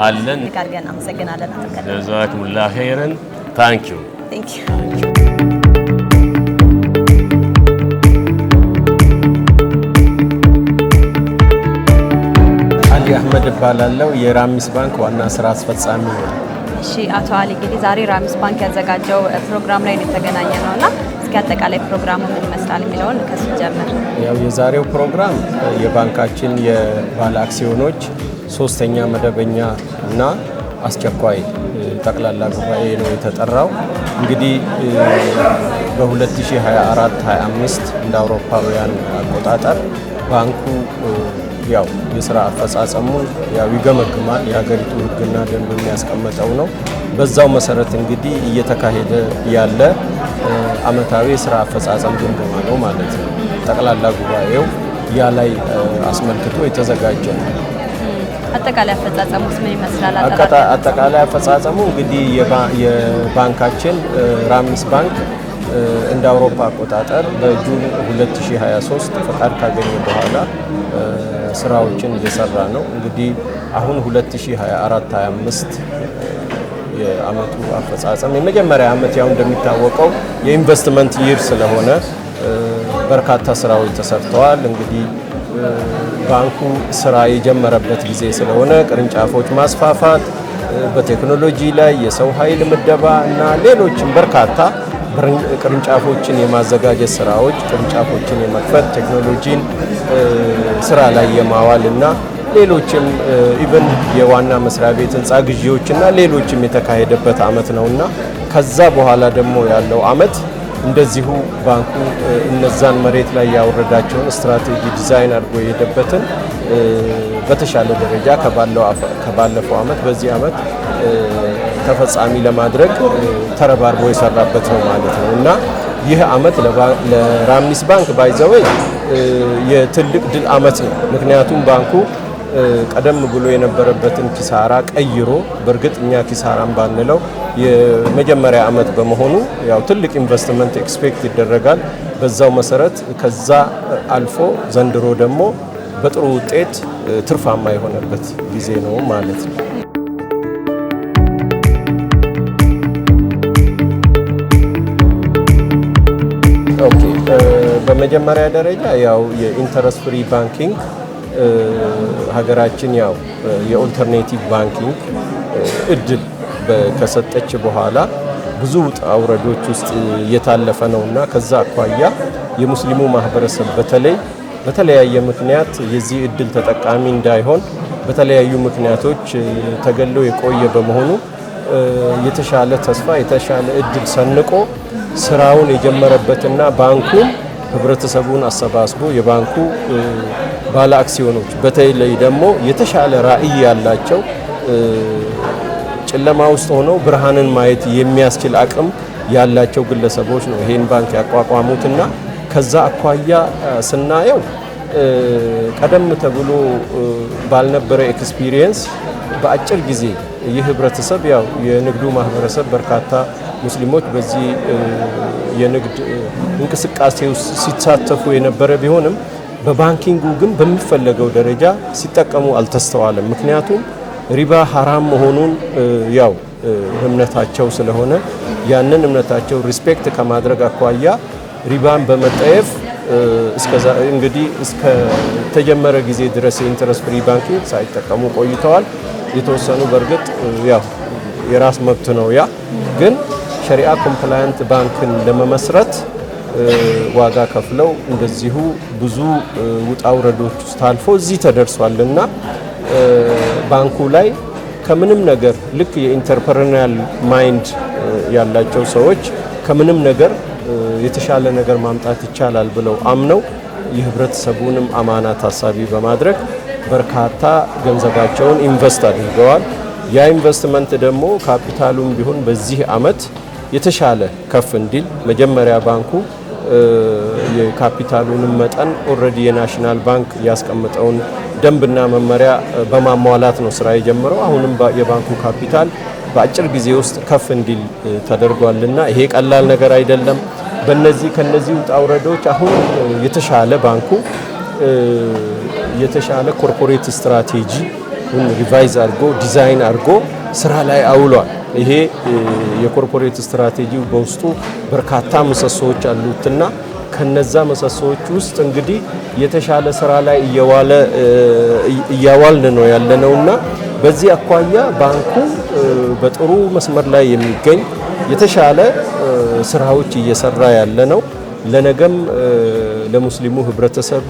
አለን። ጋርገን አመሰግናለን። ጀዛኩሙላህ ኸይረን። ታንክ ዩ። አሊ አህመድ እባላለሁ። የራሚስ ባንክ ዋና ስራ አስፈጻሚ ነው። እሺ አቶ አሊ፣ እንግዲህ ዛሬ ራሚስ ባንክ ያዘጋጀው ፕሮግራም ላይ ነው የተገናኘ ነውና እስኪ አጠቃላይ ፕሮግራሙ ምን ይመስላል የሚለውን ከሱ ጀምር። ያው የዛሬው ፕሮግራም የባንካችን የባለ አክሲዮኖች 3ኛ መደበኛ እና አስቸኳይ ጠቅላላ ጉባኤ ነው የተጠራው። እንግዲህ በ2024-25 እንደ አውሮፓውያን አቆጣጠር ባንኩ ያው የስራ አፈጻጸሙን ያው ይገመግማል። የሀገሪቱ ሕግና ደንብ የሚያስቀምጠው ነው። በዛው መሰረት እንግዲህ እየተካሄደ ያለ አመታዊ የስራ አፈጻጸም ግምገማ ነው ማለት ነው። ጠቅላላ ጉባኤው ያ ላይ አስመልክቶ የተዘጋጀ ነው። አጠቃላይ አፈጻጸሙስ ምን ይመስላል? አጠቃላይ አፈጻጸሙ እንግዲህ የባንካችን ራሚስ ባንክ እንደ አውሮፓ አቆጣጠር በጁን 2023 ፈቃድ ካገኘ በኋላ ስራዎችን እየሰራ ነው። እንግዲህ አሁን 2024-25 የአመቱ አፈጻጸም የመጀመሪያ አመት ያው እንደሚታወቀው የኢንቨስትመንት ይር ስለሆነ በርካታ ስራዎች ተሰርተዋል። እንግዲህ ባንኩ ስራ የጀመረበት ጊዜ ስለሆነ ቅርንጫፎች ማስፋፋት፣ በቴክኖሎጂ ላይ የሰው ኃይል ምደባ እና ሌሎችም በርካታ ቅርንጫፎችን የማዘጋጀት ስራዎች፣ ቅርንጫፎችን የመክፈት ቴክኖሎጂን ስራ ላይ የማዋል እና ሌሎችም ኢቨን የዋና መስሪያ ቤት ህንፃ ግዢዎችና ሌሎችም የተካሄደበት አመት ነውና ከዛ በኋላ ደግሞ ያለው አመት እንደዚሁ ባንኩ እነዛን መሬት ላይ ያወረዳቸውን ስትራቴጂ ዲዛይን አድርጎ የሄደበትን በተሻለ ደረጃ ከባለፈው አመት በዚህ አመት ተፈጻሚ ለማድረግ ተረባርቦ የሰራበት ነው ማለት ነው እና ይህ አመት ለራሚስ ባንክ ባይዘወይ የትልቅ ድል አመት ነው። ምክንያቱም ባንኩ ቀደም ብሎ የነበረበትን ኪሳራ ቀይሮ በእርግጥ እኛ ኪሳራን ባንለው የመጀመሪያ አመት በመሆኑ ያው ትልቅ ኢንቨስትመንት ኤክስፔክት ይደረጋል። በዛው መሰረት ከዛ አልፎ ዘንድሮ ደግሞ በጥሩ ውጤት ትርፋማ የሆነበት ጊዜ ነው ማለት ነው። ኦኬ፣ በመጀመሪያ ደረጃ ያው የኢንተረስት ፍሪ ባንኪንግ ሀገራችን ያው የኦልተርኔቲቭ ባንኪንግ እድል ከሰጠች በኋላ ብዙ ውጣ ውረዶች ውስጥ እየታለፈ ነውና ከዛ አኳያ የሙስሊሙ ማህበረሰብ በተለያየ ምክንያት የዚህ እድል ተጠቃሚ እንዳይሆን በተለያዩ ምክንያቶች ተገሎ የቆየ በመሆኑ የተሻለ ተስፋ የተሻለ እድል ሰንቆ ስራውን የጀመረበትና ባንኩን ህብረተሰቡን አሰባስቦ የባንኩ ባለ አክሲዮኖች በተለይ ደግሞ የተሻለ ራዕይ ያላቸው ጨለማ ውስጥ ሆነው ብርሃንን ማየት የሚያስችል አቅም ያላቸው ግለሰቦች ነው ይሄን ባንክ ያቋቋሙትና ከዛ አኳያ ስናየው ቀደም ተብሎ ባልነበረ ኤክስፒሪየንስ በአጭር ጊዜ ይህ ህብረተሰብ ያው የንግዱ ማህበረሰብ በርካታ ሙስሊሞች በዚህ የንግድ እንቅስቃሴ ውስጥ ሲሳተፉ የነበረ ቢሆንም በባንኪንጉ ግን በሚፈለገው ደረጃ ሲጠቀሙ አልተስተዋለም። ምክንያቱም ሪባ ሐራም መሆኑን ያው እምነታቸው ስለሆነ ያንን እምነታቸው ሪስፔክት ከማድረግ አኳያ ሪባን በመጠየፍ እንግዲህ እስከ ተጀመረ ጊዜ ድረስ የኢንተረስት ፍሪ ባንኪንግ ሳይጠቀሙ ቆይተዋል። የተወሰኑ በእርግጥ ያው የራስ መብት ነው። ያ ግን ሸሪዓ ኮምፕላያንት ባንክን ለመመስረት ዋጋ ከፍለው እንደዚሁ ብዙ ውጣ ውረዶች ውስጥ አልፎ እዚህ ተደርሷልና ባንኩ ላይ ከምንም ነገር ልክ የኢንተርፕረነሪያል ማይንድ ያላቸው ሰዎች ከምንም ነገር የተሻለ ነገር ማምጣት ይቻላል ብለው አምነው የህብረተሰቡንም አማና ታሳቢ በማድረግ በርካታ ገንዘባቸውን ኢንቨስት አድርገዋል። ያ ኢንቨስትመንት ደግሞ ካፒታሉም ቢሆን በዚህ አመት የተሻለ ከፍ እንዲል መጀመሪያ ባንኩ የካፒታሉንም መጠን ኦልሬዲ የናሽናል ባንክ ያስቀመጠውን ደንብና መመሪያ በማሟላት ነው ስራ የጀመረው። አሁንም የባንኩ ካፒታል በአጭር ጊዜ ውስጥ ከፍ እንዲል ተደርጓልና ይሄ ቀላል ነገር አይደለም። ከነዚህ ውጣ ውረዶች አሁን የተሻለ ባንኩ የተሻለ ኮርፖሬት ስትራቴጂ ሪቫይዝ አድርጎ ዲዛይን አድርጎ ስራ ላይ አውሏል። ይሄ የኮርፖሬት ስትራቴጂው በውስጡ በርካታ ምሰሶዎች አሉትና ከነዛ ምሰሶዎች ውስጥ እንግዲህ የተሻለ ስራ ላይ እያዋልን ነው ያለነውና በዚህ አኳያ ባንኩ በጥሩ መስመር ላይ የሚገኝ የተሻለ ስራዎች እየሰራ ያለ ነው። ለነገም ለሙስሊሙ ህብረተሰብ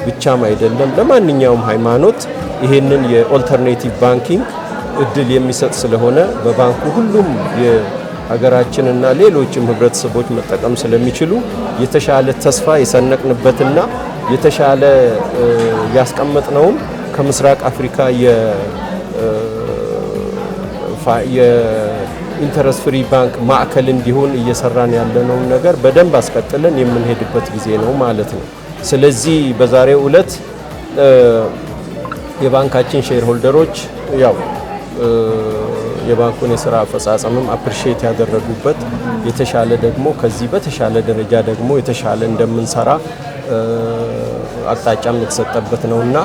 ብቻም አይደለም ለማንኛውም ሃይማኖት ይሄንን የኦልተርኔቲቭ ባንኪንግ እድል የሚሰጥ ስለሆነ በባንኩ ሁሉም የሀገራችንና ሌሎችም ህብረተሰቦች መጠቀም ስለሚችሉ የተሻለ ተስፋ የሰነቅንበትና የተሻለ ያስቀመጥነው ከምስራቅ አፍሪካ የኢንተረስት ፍሪ ባንክ ማዕከል እንዲሆን እየሰራን ያለነው ነገር በደንብ አስቀጥለን የምንሄድበት ጊዜ ነው ማለት ነው። ስለዚህ በዛሬው ዕለት የባንካችን ሼር ሆልደሮች ያው የባንኩን የሥራ አፈጻጸምም አፕሪሺየት ያደረጉበት የተሻለ ደግሞ ከዚህ በተሻለ ደረጃ ደግሞ የተሻለ እንደምንሰራ አቅጣጫም የተሰጠበት ነውና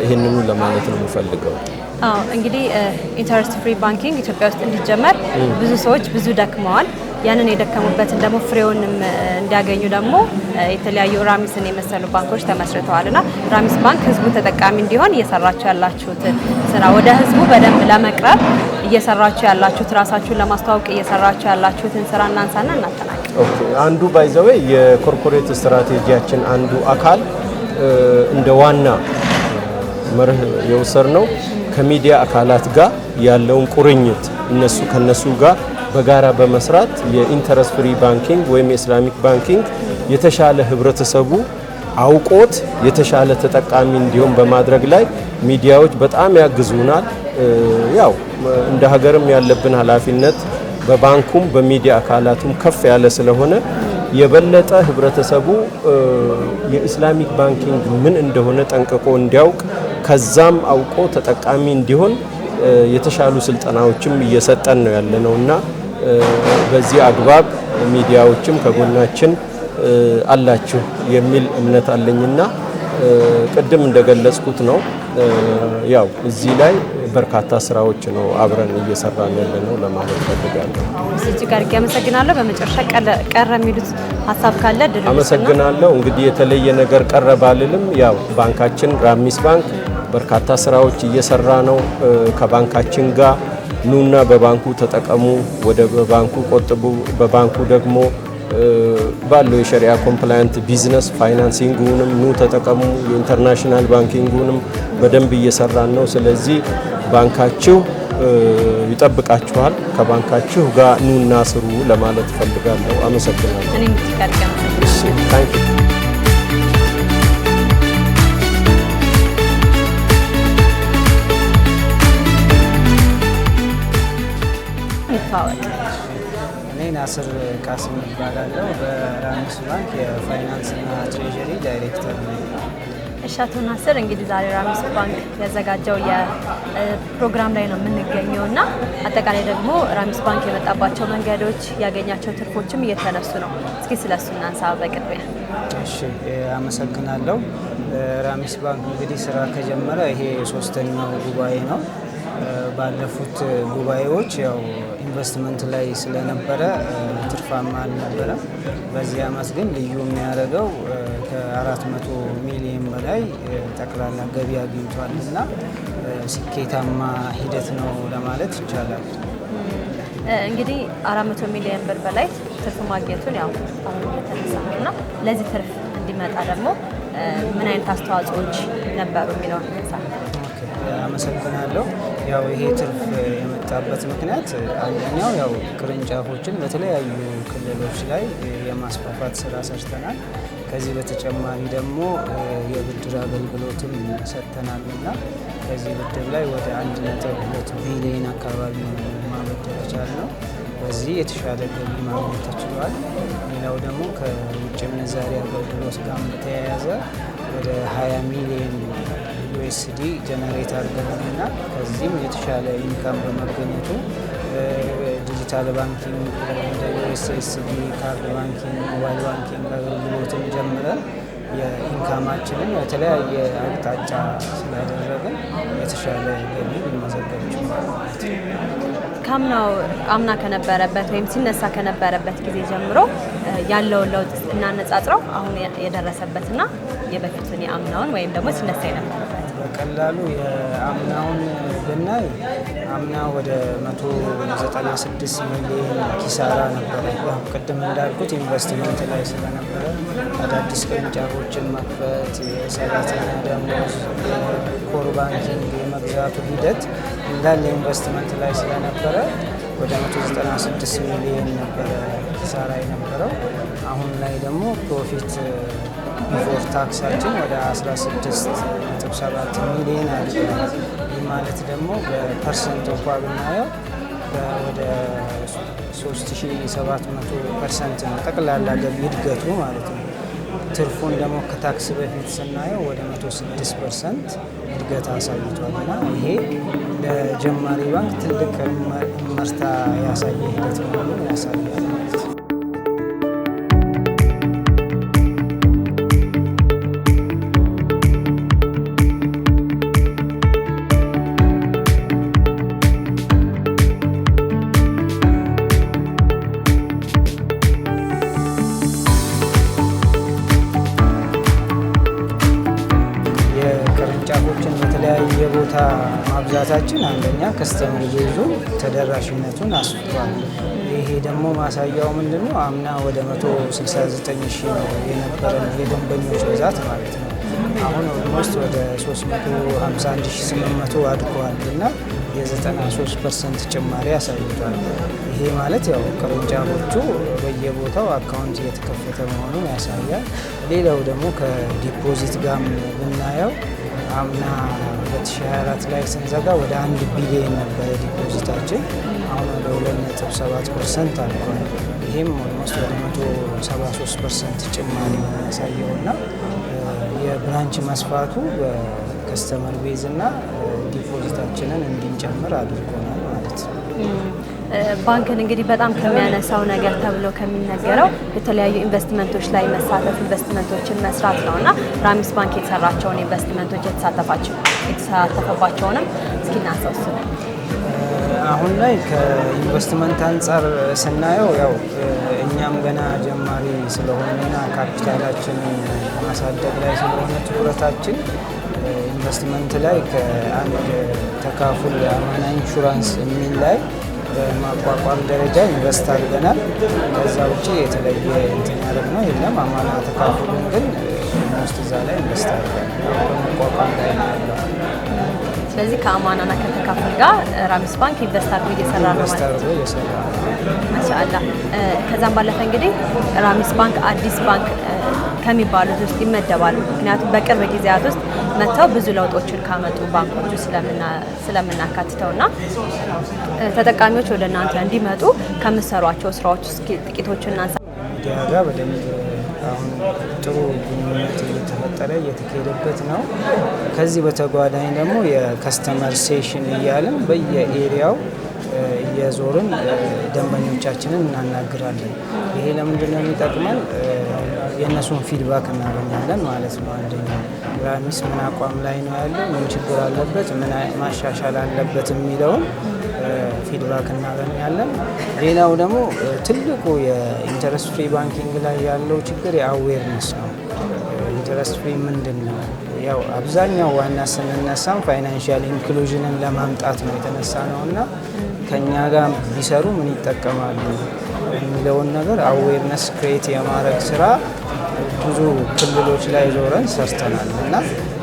ይሄንኑ ለማለት ነው የምፈልገው። እንግዲህ ኢንተረስት ፍሪ ባንኪንግ ኢትዮጵያ ውስጥ እንዲጀመር ብዙ ሰዎች ብዙ ደክመዋል። ያንን የደከሙበትን ደግሞ ፍሬውንም እንዲያገኙ ደግሞ የተለያዩ ራሚስን የመሰሉ ባንኮች ተመስርተዋልና ራሚስ ባንክ ህዝቡ ተጠቃሚ እንዲሆን እየሰራችሁ ያላችሁት ስራ ወደ ህዝቡ በደንብ ለመቅረብ እየሰራችሁ ያላችሁት ራሳችሁን ለማስተዋወቅ እየሰራችሁ ያላችሁትን ስራ እናንሳና እናጠናቅ። ኦኬ አንዱ ባይዘዌ የኮርፖሬት ስትራቴጂያችን አንዱ አካል እንደ ዋና መርህ የወሰድነው ከሚዲያ አካላት ጋር ያለውን ቁርኝት ከነሱ ጋር በጋራ በመስራት የኢንተረስት ፍሪ ባንኪንግ ወይም የኢስላሚክ ባንኪንግ የተሻለ ህብረተሰቡ አውቆት የተሻለ ተጠቃሚ እንዲሆን በማድረግ ላይ ሚዲያዎች በጣም ያግዙናል። ያው እንደ ሀገርም ያለብን ኃላፊነት በባንኩም በሚዲያ አካላቱም ከፍ ያለ ስለሆነ የበለጠ ህብረተሰቡ የኢስላሚክ ባንኪንግ ምን እንደሆነ ጠንቅቆ እንዲያውቅ ከዛም አውቆ ተጠቃሚ እንዲሆን የተሻሉ ስልጠናዎችም እየሰጠን ነው ያለነውና በዚህ አግባብ ሚዲያዎችም ከጎናችን አላችሁ የሚል እምነት አለኝና ቅድም እንደገለጽኩት ነው ያው እዚህ ላይ በርካታ ስራዎች ነው አብረን እየሰራን ያለነው ለማለት ፈልጋለሁ። እዚህ ጋር ያመሰግናለሁ። በመጨረሻ ቀረ የሚሉት ሀሳብ ካለ ድርጅት አመሰግናለሁ። እንግዲህ የተለየ ነገር ቀረ ባልልም ያው ባንካችን ራሚስ ባንክ በርካታ ስራዎች እየሰራ ነው። ከባንካችን ጋር ኑና በባንኩ ተጠቀሙ፣ ወደ ባንኩ ቆጥቡ፣ በባንኩ ደግሞ ባለው የሸሪዓ ኮምፕላያንት ቢዝነስ ፋይናንሲንጉንም ኑ ተጠቀሙ፣ የኢንተርናሽናል ባንኪንጉንም በደንብ እየሰራን ነው። ስለዚህ ባንካችሁ ይጠብቃችኋል። ከባንካችሁ ጋር ኑና ስሩ ለማለት ፈልጋለሁ። አመሰግናለሁ። እኔም ትካልከ እኔ ናስር ቃስም እባላለሁ። በራሚስ ባንክ የፋይናንስና ትሬዠሪ ዳይሬክተር ነኝ። እሺ አቶ ናስር እንግዲህ ዛሬ ራሚስ ባንክ ያዘጋጀው የፕሮግራም ላይ ነው የምንገኘው እና አጠቃላይ ደግሞ ራሚስ ባንክ የመጣባቸው መንገዶች ያገኛቸው ትርፎችም እየተነሱ ነው። እስኪ ስለሱ እናንሳ በቅድሚያ። እሺ አመሰግናለሁ። ራሚስ ባንክ እንግዲህ ስራ ከጀመረ ይሄ ሶስተኛው ጉባኤ ነው። ባለፉት ጉባኤዎች ያው ኢንቨስትመንት ላይ ስለነበረ ትርፋማ አልነበረም። በዚህ አመት ግን ልዩ የሚያደርገው ከ400 ሚሊዮን በላይ ጠቅላላ ገቢ አግኝቷል እና ስኬታማ ሂደት ነው ለማለት ይቻላል። እንግዲህ 400 ሚሊዮን ብር በላይ ትርፍ ማግኘቱን ያው አሁን ተነሳ እና ለዚህ ትርፍ እንዲመጣ ደግሞ ምን አይነት አስተዋጽኦዎች ነበሩ የሚለውን እንሳለን። አመሰግናለሁ። ያው ይሄ ትርፍ የመጣበት ምክንያት አንደኛው ያው ቅርንጫፎችን በተለያዩ ክልሎች ላይ የማስፋፋት ስራ ሰርተናል። ከዚህ በተጨማሪ ደግሞ የብድር አገልግሎትም ሰጥተናል እና ከዚህ ብድር ላይ ወደ 1.2 ቢሊዮን አካባቢ ማበደር የቻልነው በዚህ የተሻለ ገቢ ማግኘት ተችሏል። ሌላው ደግሞ ከውጭ ምንዛሪ አገልግሎት ጋር በተያያዘ ወደ 20 ሚሊዮን ዩኤስዲ ጀነሬት አድርገናልና ከዚህም የተሻለ ኢንካም በመገኘቱ ዲጂታል ባንኪንግ እንደ ዩኤስኤስዲ ካርድ ባንኪንግ፣ ሞባይል ባንኪንግ አገልግሎትን ጀምረን የኢንካማችንን የተለያየ አቅጣጫ ስላደረግን የተሻለ ገቢ ሊመዘገብ ይችላል። አምና ከነበረበት ወይም ሲነሳ ከነበረበት ጊዜ ጀምሮ ያለውን ለውጥ እናነጻጽረው አሁን የደረሰበትና የበፊቱን የአምናውን ወይም ደግሞ ሲነሳ የነበረበት በቀላሉ የአምናውን ብናይ አምና ወደ 196 ሚሊዮን ኪሳራ ነበረ። ቅድም እንዳልኩት ኢንቨስትመንት ላይ ስለነበረ አዳዲስ ቅርንጫፎችን መክፈት፣ የሰራተኛ ደሞዝ፣ ኮር ባንኪንግ የመግዛቱ ሂደት እንዳለ ኢንቨስትመንት ላይ ስለነበረ ወደ 196 ሚሊዮን ነበረ ኪሳራ የነበረው። አሁን ላይ ደግሞ ፕሮፊት ቢፎር ታክሳችን ወደ 16.7 ሚሊዮን አድጓል። ይህ ማለት ደግሞ በፐርሰንት እንኳ ብናየው ወደ 3700% ነው ጠቅላላ ገቢ እድገቱ ማለት ነው። ትርፉን ደግሞ ከታክስ በፊት ስናየው ወደ 106% እድገት አሳይቷል እና ይሄ ለጀማሪ ባንክ ትልቅ ምርታ ያሳየ ሂደት መሆኑን ያሳያል ማለት ነው። ቅርንጫፎችን በተለያየ ቦታ ማብዛታችን አንደኛ ከስተመር ቤዙ ተደራሽነቱን አስፍቷል። ይሄ ደግሞ ማሳያው ምንድነው? አምና ወደ 169 ሺህ ነው የነበረን የደንበኞች ብዛት ማለት ነው። አሁን ኦልሞስት ወደ 351800 አድጓል እና የ93% ጭማሪ አሳይቷል። ይሄ ማለት ያው ቅርንጫፎቹ በየቦታው አካውንት እየተከፈተ መሆኑን ያሳያል። ሌላው ደግሞ ከዲፖዚት ጋር ብናየው አምና 2024 ላይ ስንዘጋ ወደ 1 ቢሊዮን ነበረ ዲፖዚታችን፣ አሁን ወደ 2.7% አድጓል። ይህም ኦልሞስት ወደ 173% ጭማሪ ነው ያሳየው እና የብራንች መስፋቱ በከስተመር ቤዝ እና ዲፖዚታችንን እንድንጨምር አድርጎናል ማለት ነው። ባንክን እንግዲህ በጣም ከሚያነሳው ነገር ተብሎ ከሚነገረው የተለያዩ ኢንቨስትመንቶች ላይ መሳተፍ ኢንቨስትመንቶችን መስራት ነው እና ራሚስ ባንክ የተሰራቸውን ኢንቨስትመንቶች የተሳተፈባቸውንም እስኪ እናንሳውስ። አሁን ላይ ከኢንቨስትመንት አንጻር ስናየው ያው እኛም ገና ጀማሪ ስለሆነና ካፒታላችንን ማሳደግ ላይ ስለሆነ ትኩረታችን ኢንቨስትመንት ላይ ከአንድ ተካፉል አማና ኢንሹራንስ የሚል ላይ በማቋቋም ደረጃ ኢንቨስት አድርገናል። ከዛ ውጭ የተለየ እንትን ያደረግነው የለም። አማና ተካፉልን ግን ሞስት እዛ ላይ ኢንቨስት አድርገናል በማቋቋም ላይ ነው ያለው። ስለዚህ ከአማናና ከተካፉል ጋር ራሚስ ባንክ ኢንቨስት አድርጎ እየሰራ ነው ማለት ነው። ማሻአላ። ከዛም ባለፈ እንግዲህ ራሚስ ባንክ አዲስ ባንክ ከሚባሉት ውስጥ ይመደባሉ። ምክንያቱም በቅርብ ጊዜያት ውስጥ መጥተው ብዙ ለውጦችን ካመጡ ባንኮቹ ስለምናካትተውና ተጠቃሚዎች ወደ እናንተ እንዲመጡ ከምትሰሯቸው ስራዎች እስኪ ጥቂቶችን እናንሳ። ሚዲያ ጋር በደንብ አሁን ጥሩ ግንኙነት እየተፈጠረ እየተካሄደበት ነው። ከዚህ በተጓዳኝ ደግሞ የከስተመር ሴሽን እያልን በየኤሪያው እየዞርን ደንበኞቻችንን እናናግራለን። ይሄ ለምንድን ነው የሚጠቅመን? የእነሱን ፊድባክ እናገኛለን ማለት ነው። አንደኛ ራሚስ ምን አቋም ላይ ነው ያለው፣ ምን ችግር አለበት፣ ምን ማሻሻል አለበት የሚለውን ፊድባክ እናገኛለን። ሌላው ደግሞ ትልቁ የኢንተረስት ፍሪ ባንኪንግ ላይ ያለው ችግር የአዌርነስ ነው። ኢንተረስት ፍሪ ምንድን ነው? ያው አብዛኛው ዋና ስንነሳም ፋይናንሻል ኢንክሉዥንን ለማምጣት ነው የተነሳ ነው እና ከኛ ጋር ቢሰሩ ምን ይጠቀማሉ የሚለውን ነገር አዌርነስ ክሬት የማድረግ ስራ ብዙ ክልሎች ላይ ዞረን ሰርተናል እና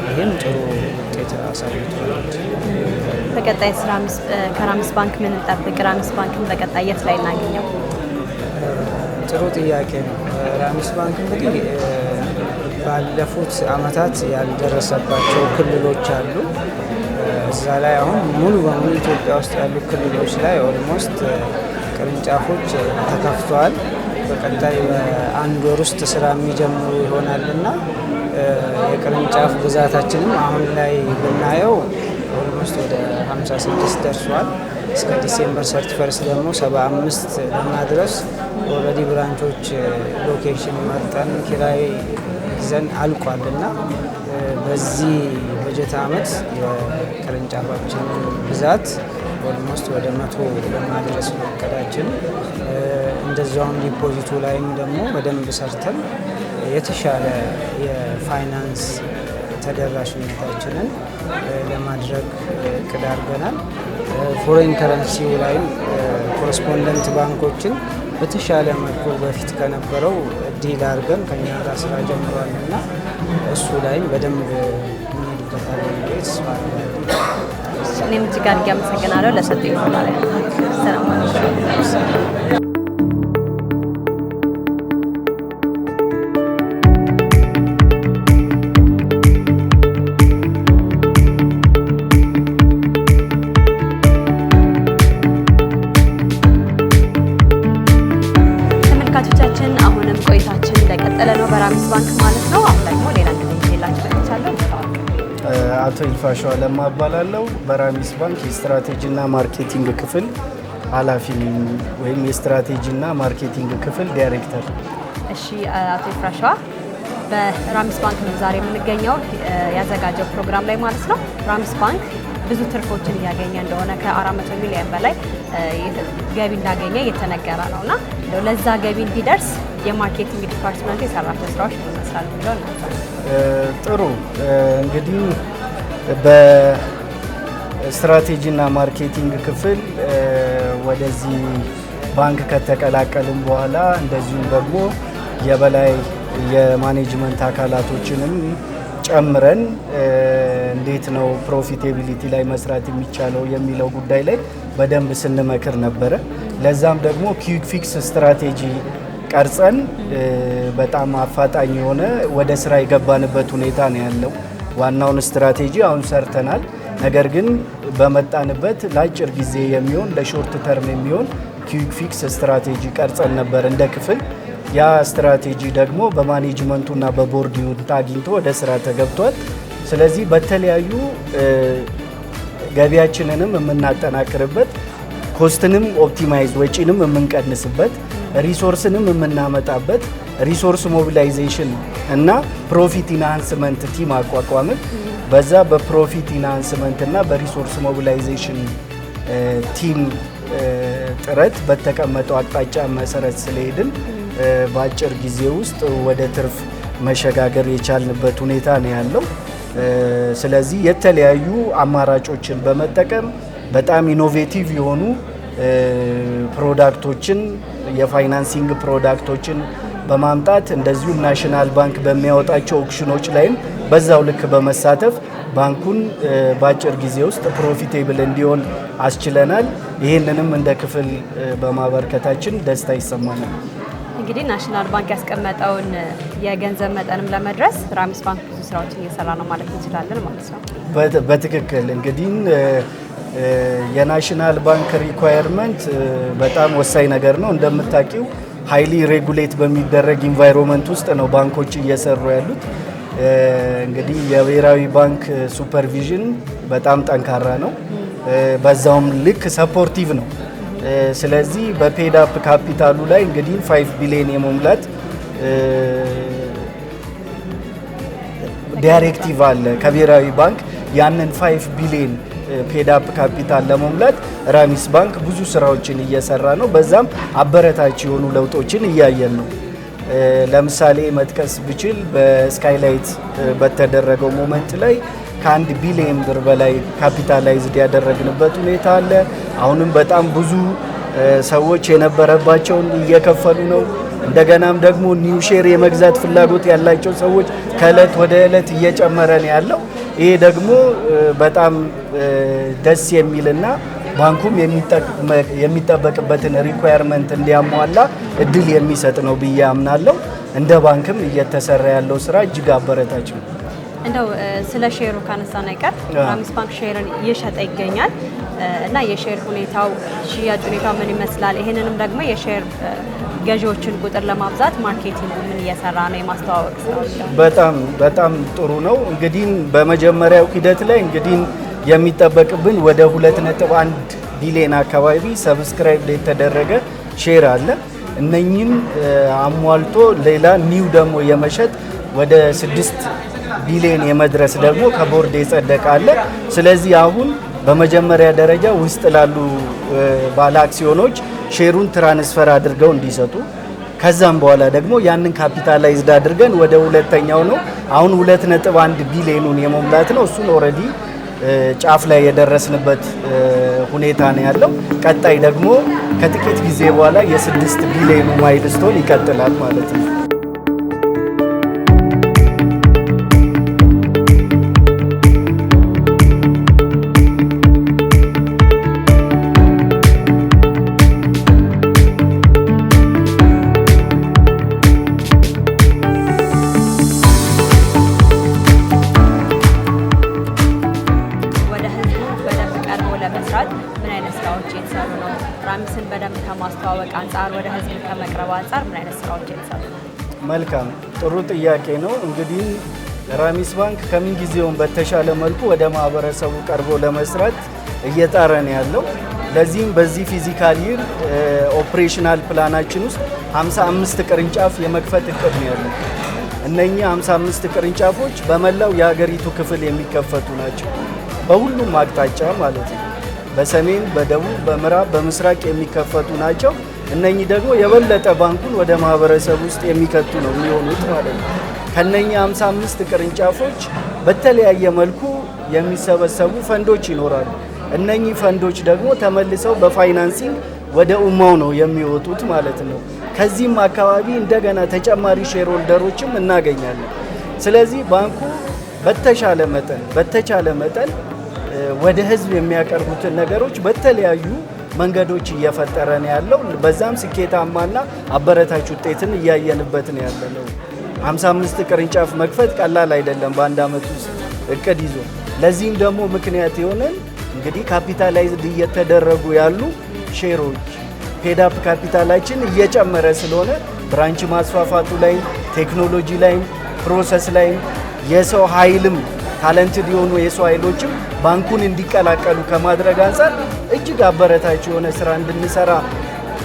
ይህም ጥሩ ውጤት አሳይቷል። በቀጣይ ከራሚስ ባንክ ምን እንጠብቅ? ራሚስ ባንክን በቀጣይ የት ላይ እናገኘው? ጥሩ ጥያቄ ነው። ራሚስ ባንክ እንግዲህ ባለፉት አመታት ያልደረሰባቸው ክልሎች አሉ። እዛ ላይ አሁን ሙሉ በሙሉ ኢትዮጵያ ውስጥ ያሉ ክልሎች ላይ ኦልሞስት ቅርንጫፎች ተከፍተዋል። በቀጣይ በአንድ ወር ውስጥ ስራ የሚጀምሩ ይሆናልና የቅርንጫፍ ብዛታችንም አሁን ላይ ብናየው ኦልሞስት ወደ 56 ደርሷል። እስከ ዲሴምበር 31 ደግሞ 75 ለማድረስ ኦልሬዲ ብራንቾች ሎኬሽን መርጠን ኪራይ ይዘን አልቋልና በዚህ በጀት አመት የቅርንጫፋችን ብዛት ኦልሞስት ወደ 100 ለማድረስ ነው እቅዳችን። እንደዛውም ዲፖዚቱ ላይም ደግሞ በደንብ ሰርተን የተሻለ የፋይናንስ ተደራሽነታችንን ለማድረግ እቅድ አድርገናል። ፎሬን ከረንሲው ላይም ኮረስፖንደንት ባንኮችን በተሻለ መልኩ በፊት ከነበረው ዲል አድርገን ከኛ ጋር ስራ ጀምሯል እና እሱ ላይም በደንብ እንሄድበታለን ብዬ ተስፋ አደርጋለሁ። እኔም እጅግ አድርጌ አመሰግናለሁ ለሰጡኝ ማብራሪያ። ራሚስ ባንክ ማለት ነው። አሁን ደግሞ ሌላ እንደሚላችሁ ተከታተሉ። አቶ ይልፋሸዋ ለማ እባላለሁ። በራሚስ ባንክ የስትራቴጂና ማርኬቲንግ ክፍል ኃላፊ ወይም የስትራቴጂና ማርኬቲንግ ክፍል ዳይሬክተር። እሺ አቶ ይልፋሸዋ በራሚስ ባንክ ነው ዛሬ የምንገኘው ያዘጋጀው ፕሮግራም ላይ ማለት ነው። ራሚስ ባንክ ብዙ ትርፎችን እያገኘ እንደሆነ ከ400 ሚሊዮን በላይ ገቢ እንዳገኘ እየተነገረ ነውና ለዛ ገቢ እንዲደርስ የማርኬቲንግ ዲፓርትመንት የሰራቸው ስራዎች ይመስላል ብለው ነው። ጥሩ እንግዲህ በስትራቴጂና ማርኬቲንግ ክፍል ወደዚህ ባንክ ከተቀላቀልን በኋላ እንደዚሁም ደግሞ የበላይ የማኔጅመንት አካላቶችንም ጨምረን እንዴት ነው ፕሮፊታቢሊቲ ላይ መስራት የሚቻለው የሚለው ጉዳይ ላይ በደንብ ስንመክር ነበረ። ለዛም ደግሞ ኩዊክ ፊክስ ስትራቴጂ ቀርጸን በጣም አፋጣኝ የሆነ ወደ ስራ የገባንበት ሁኔታ ነው ያለው። ዋናውን ስትራቴጂ አሁን ሰርተናል። ነገር ግን በመጣንበት ለአጭር ጊዜ የሚሆን ለሾርት ተርም የሚሆን ኩዊክ ፊክስ ስትራቴጂ ቀርጸን ነበር እንደ ክፍል። ያ ስትራቴጂ ደግሞ በማኔጅመንቱና በቦርድ አግኝቶ ወደ ስራ ተገብቷል። ስለዚህ በተለያዩ ገቢያችንንም የምናጠናክርበት፣ ኮስትንም ኦፕቲማይዝ ወጪንም የምንቀንስበት፣ ሪሶርስንም የምናመጣበት ሪሶርስ ሞቢላይዜሽን እና ፕሮፊት ኢንሃንስመንት ቲም አቋቋምን። በዛ በፕሮፊት ኢንሃንስመንት እና በሪሶርስ ሞቢላይዜሽን ቲም ጥረት በተቀመጠው አቅጣጫ መሰረት ስለሄድን በአጭር ጊዜ ውስጥ ወደ ትርፍ መሸጋገር የቻልንበት ሁኔታ ነው ያለው። ስለዚህ የተለያዩ አማራጮችን በመጠቀም በጣም ኢኖቬቲቭ የሆኑ ፕሮዳክቶችን የፋይናንሲንግ ፕሮዳክቶችን በማምጣት እንደዚሁም ናሽናል ባንክ በሚያወጣቸው ኦክሽኖች ላይም በዛው ልክ በመሳተፍ ባንኩን በአጭር ጊዜ ውስጥ ፕሮፊቴብል እንዲሆን አስችለናል። ይህንንም እንደ ክፍል በማበርከታችን ደስታ ይሰማናል። እንግዲህ ናሽናል ባንክ ያስቀመጠውን የገንዘብ መጠንም ለመድረስ ራሚስ ባንክ ብዙ ስራዎችን እየሰራ ነው ማለት እንችላለን ማለት ነው። በትክክል እንግዲህ የናሽናል ባንክ ሪኳየርመንት በጣም ወሳኝ ነገር ነው። እንደምታውቂው ሃይሊ ሬጉሌት በሚደረግ ኢንቫይሮንመንት ውስጥ ነው ባንኮች እየሰሩ ያሉት። እንግዲህ የብሔራዊ ባንክ ሱፐርቪዥን በጣም ጠንካራ ነው፣ በዛውም ልክ ሰፖርቲቭ ነው። ስለዚህ በፔድ አፕ ካፒታሉ ላይ እንግዲህ 5 ቢሊዮን የመሙላት ዳይሬክቲቭ አለ ከብሔራዊ ባንክ። ያንን 5 ቢሊዮን ፔድ አፕ ካፒታል ለመሙላት ራሚስ ባንክ ብዙ ስራዎችን እየሰራ ነው። በዛም አበረታች የሆኑ ለውጦችን እያየን ነው። ለምሳሌ መጥቀስ ብችል በስካይላይት በተደረገው ሞመንት ላይ ከ1 ቢሊዮን ብር በላይ ካፒታላይዝድ ያደረግንበት ሁኔታ አለ። አሁንም በጣም ብዙ ሰዎች የነበረባቸውን እየከፈሉ ነው። እንደገናም ደግሞ ኒው ሼር የመግዛት ፍላጎት ያላቸው ሰዎች ከእለት ወደ እለት እየጨመረ ነው ያለው። ይሄ ደግሞ በጣም ደስ የሚልና ባንኩም የሚጠበቅበትን ሪኳየርመንት እንዲያሟላ እድል የሚሰጥ ነው ብዬ አምናለሁ። እንደ ባንክም እየተሰራ ያለው ስራ እጅግ አበረታች ነው። እንደው ስለ ሼሩ ካነሳን አይቀር ራሚስ ባንክ ሼርን እየሸጠ ይገኛል እና የሼር ሁኔታው ሽያጭ ሁኔታው ምን ይመስላል? ይሄንንም ደግሞ የሼር ገዢዎችን ቁጥር ለማብዛት ማርኬቲንግ ምን እየሰራ ነው? የማስተዋወቅ ስራዎች በጣም ጥሩ ነው። እንግዲህ በመጀመሪያው ሂደት ላይ እንግዲህ የሚጠበቅብን ወደ 2.1 ቢሊዮን አካባቢ ሰብስክራይብ የተደረገ ሼር አለ። እነኚህም አሟልቶ ሌላ ኒው ደግሞ የመሸጥ ወደ 6 ቢሊዮን የመድረስ ደግሞ ከቦርድ የጸደቀ አለ። ስለዚህ አሁን በመጀመሪያ ደረጃ ውስጥ ላሉ ባለ አክሲዮኖች ሼሩን ትራንስፈር አድርገው እንዲሰጡ፣ ከዛም በኋላ ደግሞ ያንን ካፒታላይዝድ አድርገን ወደ ሁለተኛው ነው አሁን 2.1 ቢሊዮኑን የመሙላት ነው። እሱን ኦልሬዲ ጫፍ ላይ የደረስንበት ሁኔታ ነው ያለው። ቀጣይ ደግሞ ከጥቂት ጊዜ በኋላ የ6 ቢሊዮኑ ማይልስቶን ይቀጥላል ማለት ነው። ራሚስን በደንብ ከማስተዋወቅ አንጻር ወደ ህዝብ ከመቅረብ አንጻር ምን አይነት ስራዎች እየተሰሩ ነው? መልካም ጥሩ ጥያቄ ነው። እንግዲህ ራሚስ ባንክ ከምን ጊዜውም በተሻለ መልኩ ወደ ማህበረሰቡ ቀርቦ ለመስራት እየጣረ ነው ያለው። ለዚህም በዚህ ፊዚካል ይር ኦፕሬሽናል ፕላናችን ውስጥ 55 ቅርንጫፍ የመክፈት እቅድ ነው ያለው። እነኚህ 55 ቅርንጫፎች በመላው የሀገሪቱ ክፍል የሚከፈቱ ናቸው። በሁሉም አቅጣጫ ማለት ነው። በሰሜን፣ በደቡብ፣ በምዕራብ፣ በምስራቅ የሚከፈቱ ናቸው። እነኚህ ደግሞ የበለጠ ባንኩን ወደ ማህበረሰብ ውስጥ የሚከቱ ነው የሚሆኑት ማለት ነው። ከነኚህ 55 ቅርንጫፎች በተለያየ መልኩ የሚሰበሰቡ ፈንዶች ይኖራሉ። እነኚህ ፈንዶች ደግሞ ተመልሰው በፋይናንሲንግ ወደ ኡማው ነው የሚወጡት ማለት ነው። ከዚህም አካባቢ እንደገና ተጨማሪ ሼር ሆልደሮችም እናገኛለን። ስለዚህ ባንኩ በተቻለ መጠን ወደ ህዝብ የሚያቀርቡትን ነገሮች በተለያዩ መንገዶች እየፈጠረ ነው ያለው። በዛም ስኬታማና አበረታች ውጤትን እያየንበት ነው ያለው። 55 ቅርንጫፍ መክፈት ቀላል አይደለም በአንድ ዓመት ውስጥ እቅድ ይዞ። ለዚህም ደግሞ ምክንያት የሆነን እንግዲህ ካፒታላይዝድ እየተደረጉ ያሉ ሼሮች ፔዳፕ ካፒታላችን እየጨመረ ስለሆነ ብራንች ማስፋፋቱ ላይ፣ ቴክኖሎጂ ላይ፣ ፕሮሰስ ላይ የሰው ኃይልም ታለንትድ የሆኑ የሰው ኃይሎችም ባንኩን እንዲቀላቀሉ ከማድረግ አንጻር እጅግ አበረታች የሆነ ስራ እንድንሰራ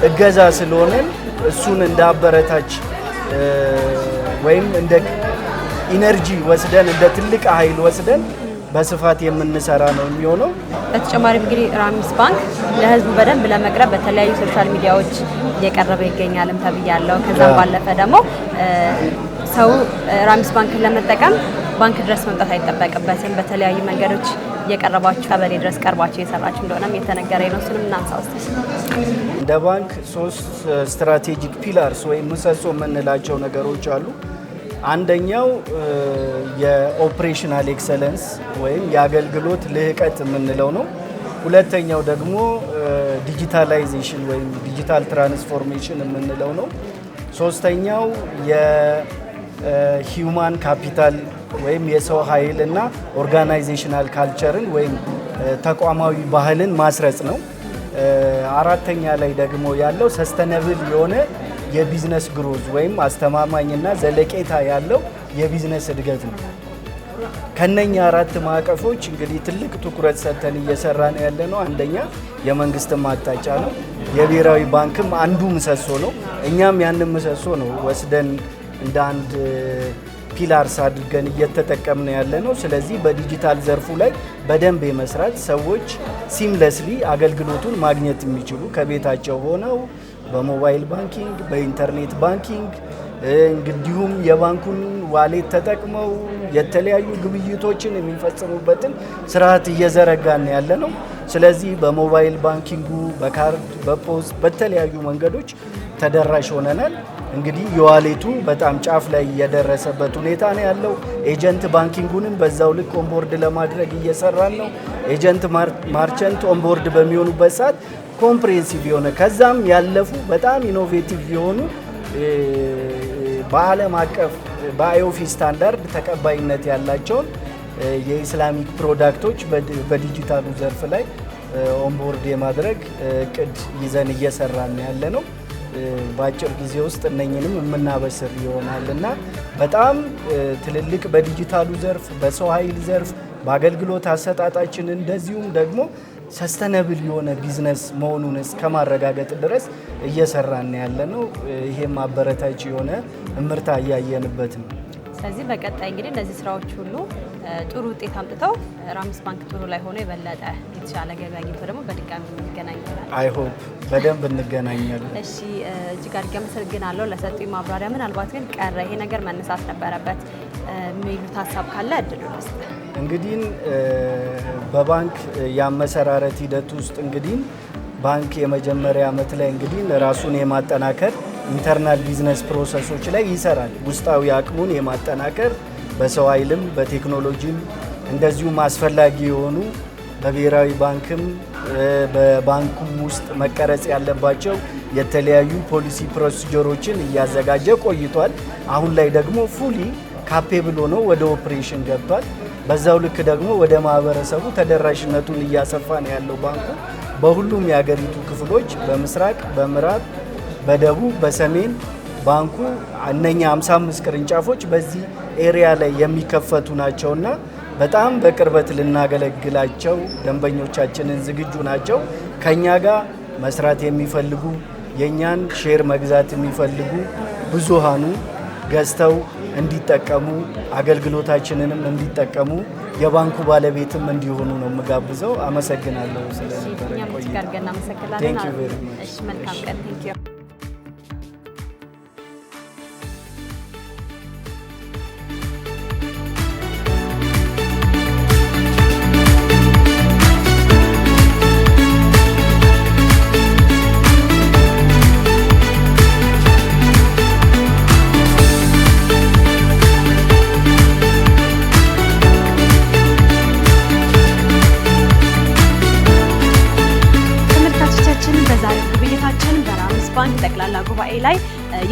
እገዛ ስለሆነ እሱን እንደ አበረታች ወይም እንደ ኢነርጂ ወስደን እንደ ትልቅ ኃይል ወስደን በስፋት የምንሰራ ነው የሚሆነው። በተጨማሪም እንግዲህ ራሚስ ባንክ ለህዝቡ በደንብ ለመቅረብ በተለያዩ ሶሻል ሚዲያዎች እየቀረበ ይገኛልም ተብያለሁ። ከዛም ባለፈ ደግሞ ሰው ራሚስ ባንክን ለመጠቀም ባንክ ድረስ መምጣት አይጠበቅበትም። በተለያዩ መንገዶች እየቀረባችሁ ቀበሌ ድረስ ቀርባችሁ እየሰራችሁ እንደሆነም የተነገረኝ ነው። እሱንም እናንሳ ውስጥ እንደ ባንክ 3 ስትራቴጂክ ፒላርስ ወይም ምሰሶ የምንላቸው ነገሮች አሉ። አንደኛው የኦፕሬሽናል ኤክሰለንስ ወይም የአገልግሎት ልህቀት የምንለው ነው። ሁለተኛው ደግሞ ዲጂታላይዜሽን ወይም ዲጂታል ትራንስፎርሜሽን የምንለው ነው። ሶስተኛው የሂውማን ካፒታል ወይም የሰው ኃይል እና ኦርጋናይዜሽናል ካልቸርን ወይም ተቋማዊ ባህልን ማስረጽ ነው። አራተኛ ላይ ደግሞ ያለው ሰስተነብል የሆነ የቢዝነስ ግሮዝ ወይም አስተማማኝና ዘለቄታ ያለው የቢዝነስ እድገት ነው። ከነኛ 4 ማዕቀፎች እንግዲህ ትልቅ ትኩረት ሰጥተን እየሰራን ያለ ነው። አንደኛ የመንግስትም አቅጣጫ ነው። የብሔራዊ ባንክም አንዱ ምሰሶ ነው። እኛም ያንን ምሰሶ ነው ወስደን እንደ አንድ ፒላርስ አድርገን እየተጠቀምን ያለ ነው። ስለዚህ በዲጂታል ዘርፉ ላይ በደንብ የመስራት ሰዎች ሲምለስሊ አገልግሎቱን ማግኘት የሚችሉ ከቤታቸው ሆነው በሞባይል ባንኪንግ፣ በኢንተርኔት ባንኪንግ እንግዲሁም የባንኩን ዋሌት ተጠቅመው የተለያዩ ግብይቶችን የሚፈጽሙበትን ስርዓት እየዘረጋን ያለ ነው። ስለዚህ በሞባይል ባንኪንጉ፣ በካርድ፣ በፖስት በተለያዩ መንገዶች ተደራሽ ሆነናል። እንግዲህ የዋሌቱ በጣም ጫፍ ላይ የደረሰበት ሁኔታ ነው ያለው። ኤጀንት ባንኪንጉንም በዛው ልክ ኦንቦርድ ለማድረግ እየሰራን ነው። ኤጀንት ማርቸንት ኦንቦርድ በሚሆኑበት ሰዓት ኮምፕሬሄንሲቭ የሆነ ከዛም ያለፉ በጣም ኢኖቬቲቭ የሆኑ በዓለም አቀፍ በአይኦፊ ስታንዳርድ ተቀባይነት ያላቸውን የኢስላሚክ ፕሮዳክቶች በዲጂታሉ ዘርፍ ላይ ኦንቦርድ የማድረግ እቅድ ይዘን እየሰራን ያለ ነው። በአጭር ጊዜ ውስጥ እነኝንም የምናበስር ይሆናል እና በጣም ትልልቅ በዲጂታሉ ዘርፍ፣ በሰው ኃይል ዘርፍ፣ በአገልግሎት አሰጣጣችን እንደዚሁም ደግሞ ሰስተነብል የሆነ ቢዝነስ መሆኑን እስከማረጋገጥ ድረስ እየሰራን ያለ ነው። ይሄም አበረታች የሆነ እምርታ እያየንበት ነው። ስለዚህ በቀጣይ እንግዲህ እነዚህ ስራዎች ሁሉ ጥሩ ውጤት አምጥተው ራሚስ ባንክ ጥሩ ላይ ሆኖ የበለጠ የተሻለ ገቢ አግኝቶ ደግሞ በድጋሚ እንገናኝ ይሆናል። አይ ሆፕ በደንብ እንገናኛለን። እሺ፣ እጅግ አድርጌ አመሰግናለሁ ለሰጡኝ ማብራሪያ። ምናልባት ግን ቀረ ይሄ ነገር መነሳት ነበረበት የሚሉት ሀሳብ ካለ እድሉ ልስጥ። እንግዲህ በባንክ የአመሰራረት ሂደት ውስጥ እንግዲህ ባንክ የመጀመሪያ ዓመት ላይ እንግዲህ ራሱን የማጠናከር ኢንተርናል ቢዝነስ ፕሮሰሶች ላይ ይሰራል። ውስጣዊ አቅሙን የማጠናከር በሰው ኃይልም በቴክኖሎጂም እንደዚሁም አስፈላጊ የሆኑ በብሔራዊ ባንክም በባንኩም ውስጥ መቀረጽ ያለባቸው የተለያዩ ፖሊሲ ፕሮሲጀሮችን እያዘጋጀ ቆይቷል። አሁን ላይ ደግሞ ፉሊ ካፔብል ሆኖ ወደ ኦፕሬሽን ገብቷል። በዛው ልክ ደግሞ ወደ ማህበረሰቡ ተደራሽነቱን እያሰፋ ነው ያለው ባንኩ በሁሉም የሀገሪቱ ክፍሎች በምስራቅ፣ በምዕራብ፣ በደቡብ፣ በሰሜን ባንኩ እነኛ 55 ቅርንጫፎች በዚህ ኤሪያ ላይ የሚከፈቱ ናቸውና በጣም በቅርበት ልናገለግላቸው ደንበኞቻችንን ዝግጁ ናቸው። ከኛ ጋር መስራት የሚፈልጉ የኛን ሼር መግዛት የሚፈልጉ ብዙሃኑ ገዝተው እንዲጠቀሙ አገልግሎታችንንም እንዲጠቀሙ የባንኩ ባለቤትም እንዲሆኑ ነው የምጋብዘው። አመሰግናለሁ ስለነበረ ቆይታ። Thank you very much. እሺ መልካም ቀን። Thank you. ባንክ ጠቅላላ ጉባኤ ላይ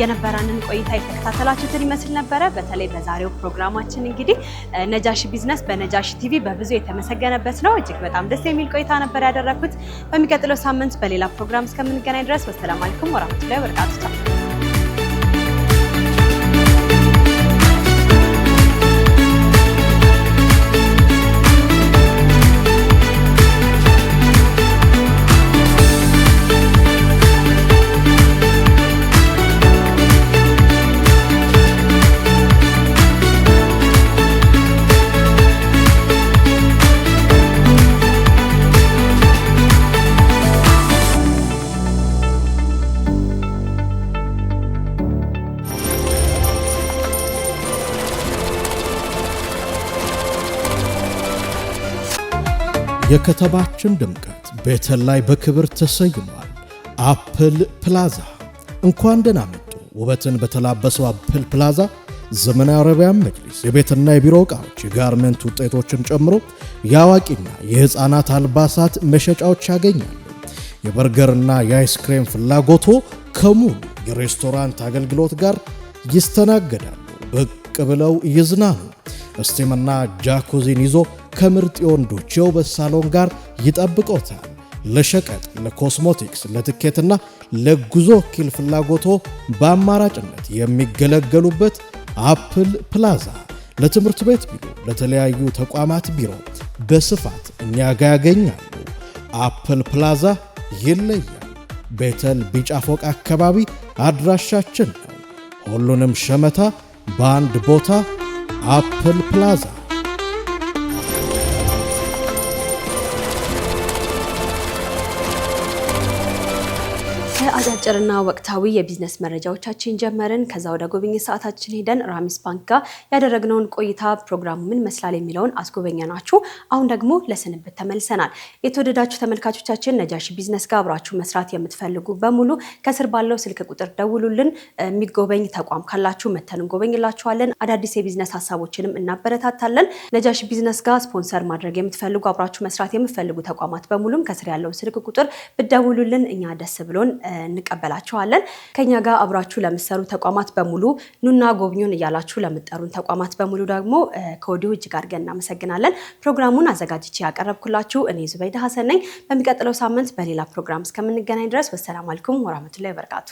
የነበረንን ቆይታ የተከታተላችሁትን ይመስል ነበረ። በተለይ በዛሬው ፕሮግራማችን እንግዲህ ነጃሺ ቢዝነስ በነጃሺ ቲቪ በብዙ የተመሰገነበት ነው። እጅግ በጣም ደስ የሚል ቆይታ ነበር ያደረኩት። በሚቀጥለው ሳምንት በሌላ ፕሮግራም እስከምንገናኝ ድረስ ወሰላም አለይኩም ወራህመቱላሂ ወበረካቱሁ። የከተማችን ድምቀት ቤተል ላይ በክብር ተሰይሟል። አፕል ፕላዛ እንኳን ደህና መጡ። ውበትን በተላበሰው አፕል ፕላዛ ዘመናዊ አረቢያን መጅሊስ፣ የቤትና የቢሮ ዕቃዎች፣ የጋርመንት ውጤቶችን ጨምሮ የአዋቂና የሕፃናት አልባሳት መሸጫዎች ያገኛሉ። የበርገርና የአይስክሬም ፍላጎቶ ከሙሉ የሬስቶራንት አገልግሎት ጋር ይስተናገዳሉ። ብቅ ብለው ይዝናኑ። እስቲምና ጃኩዚን ይዞ ከምርጥ የወንዶች የውበት ሳሎን ጋር ይጠብቆታል። ለሸቀጥ፣ ለኮስሞቲክስ፣ ለትኬትና ለጉዞ ወኪል ፍላጎቶ በአማራጭነት የሚገለገሉበት አፕል ፕላዛ ለትምህርት ቤት ቢሮ፣ ለተለያዩ ተቋማት ቢሮ በስፋት እኛ ጋር ያገኛሉ። አፕል ፕላዛ ይለያል። ቤተል ቢጫ ፎቅ አካባቢ አድራሻችን ነው። ሁሉንም ሸመታ በአንድ ቦታ አፕል ፕላዛ። አጫጭርና ወቅታዊ የቢዝነስ መረጃዎቻችን ጀመርን። ከዛ ወደ ጎብኝት ሰዓታችን ሄደን ራሚስ ባንክ ጋር ያደረግነውን ቆይታ ፕሮግራሙ ምን መስላል የሚለውን አስጎበኛናችሁ። አሁን ደግሞ ለስንብት ተመልሰናል። የተወደዳችሁ ተመልካቾቻችን ነጃሺ ቢዝነስ ጋር አብራችሁ መስራት የምትፈልጉ በሙሉ ከስር ባለው ስልክ ቁጥር ደውሉልን። የሚጎበኝ ተቋም ካላችሁ መተን እንጎበኝላችኋለን። አዳዲስ የቢዝነስ ሀሳቦችንም እናበረታታለን። ነጃሺ ቢዝነስ ጋር ስፖንሰር ማድረግ የምትፈልጉ አብራችሁ መስራት የምትፈልጉ ተቋማት በሙሉም ከስር ያለው ስልክ ቁጥር ብደውሉልን እኛ ደስ ብሎን እንቀበላችኋለን። ከኛ ጋር አብራችሁ ለምትሰሩ ተቋማት በሙሉ ኑና ጎብኙን እያላችሁ ለምትጠሩን ተቋማት በሙሉ ደግሞ ከወዲሁ እጅግ አድርገን እናመሰግናለን። ፕሮግራሙን አዘጋጅቼ ያቀረብኩላችሁ እኔ ዙበይዳ ሐሰን ነኝ። በሚቀጥለው ሳምንት በሌላ ፕሮግራም እስከምንገናኝ ድረስ ወሰላም አለይኩም ወራህመቱላሂ ወበረካቱ።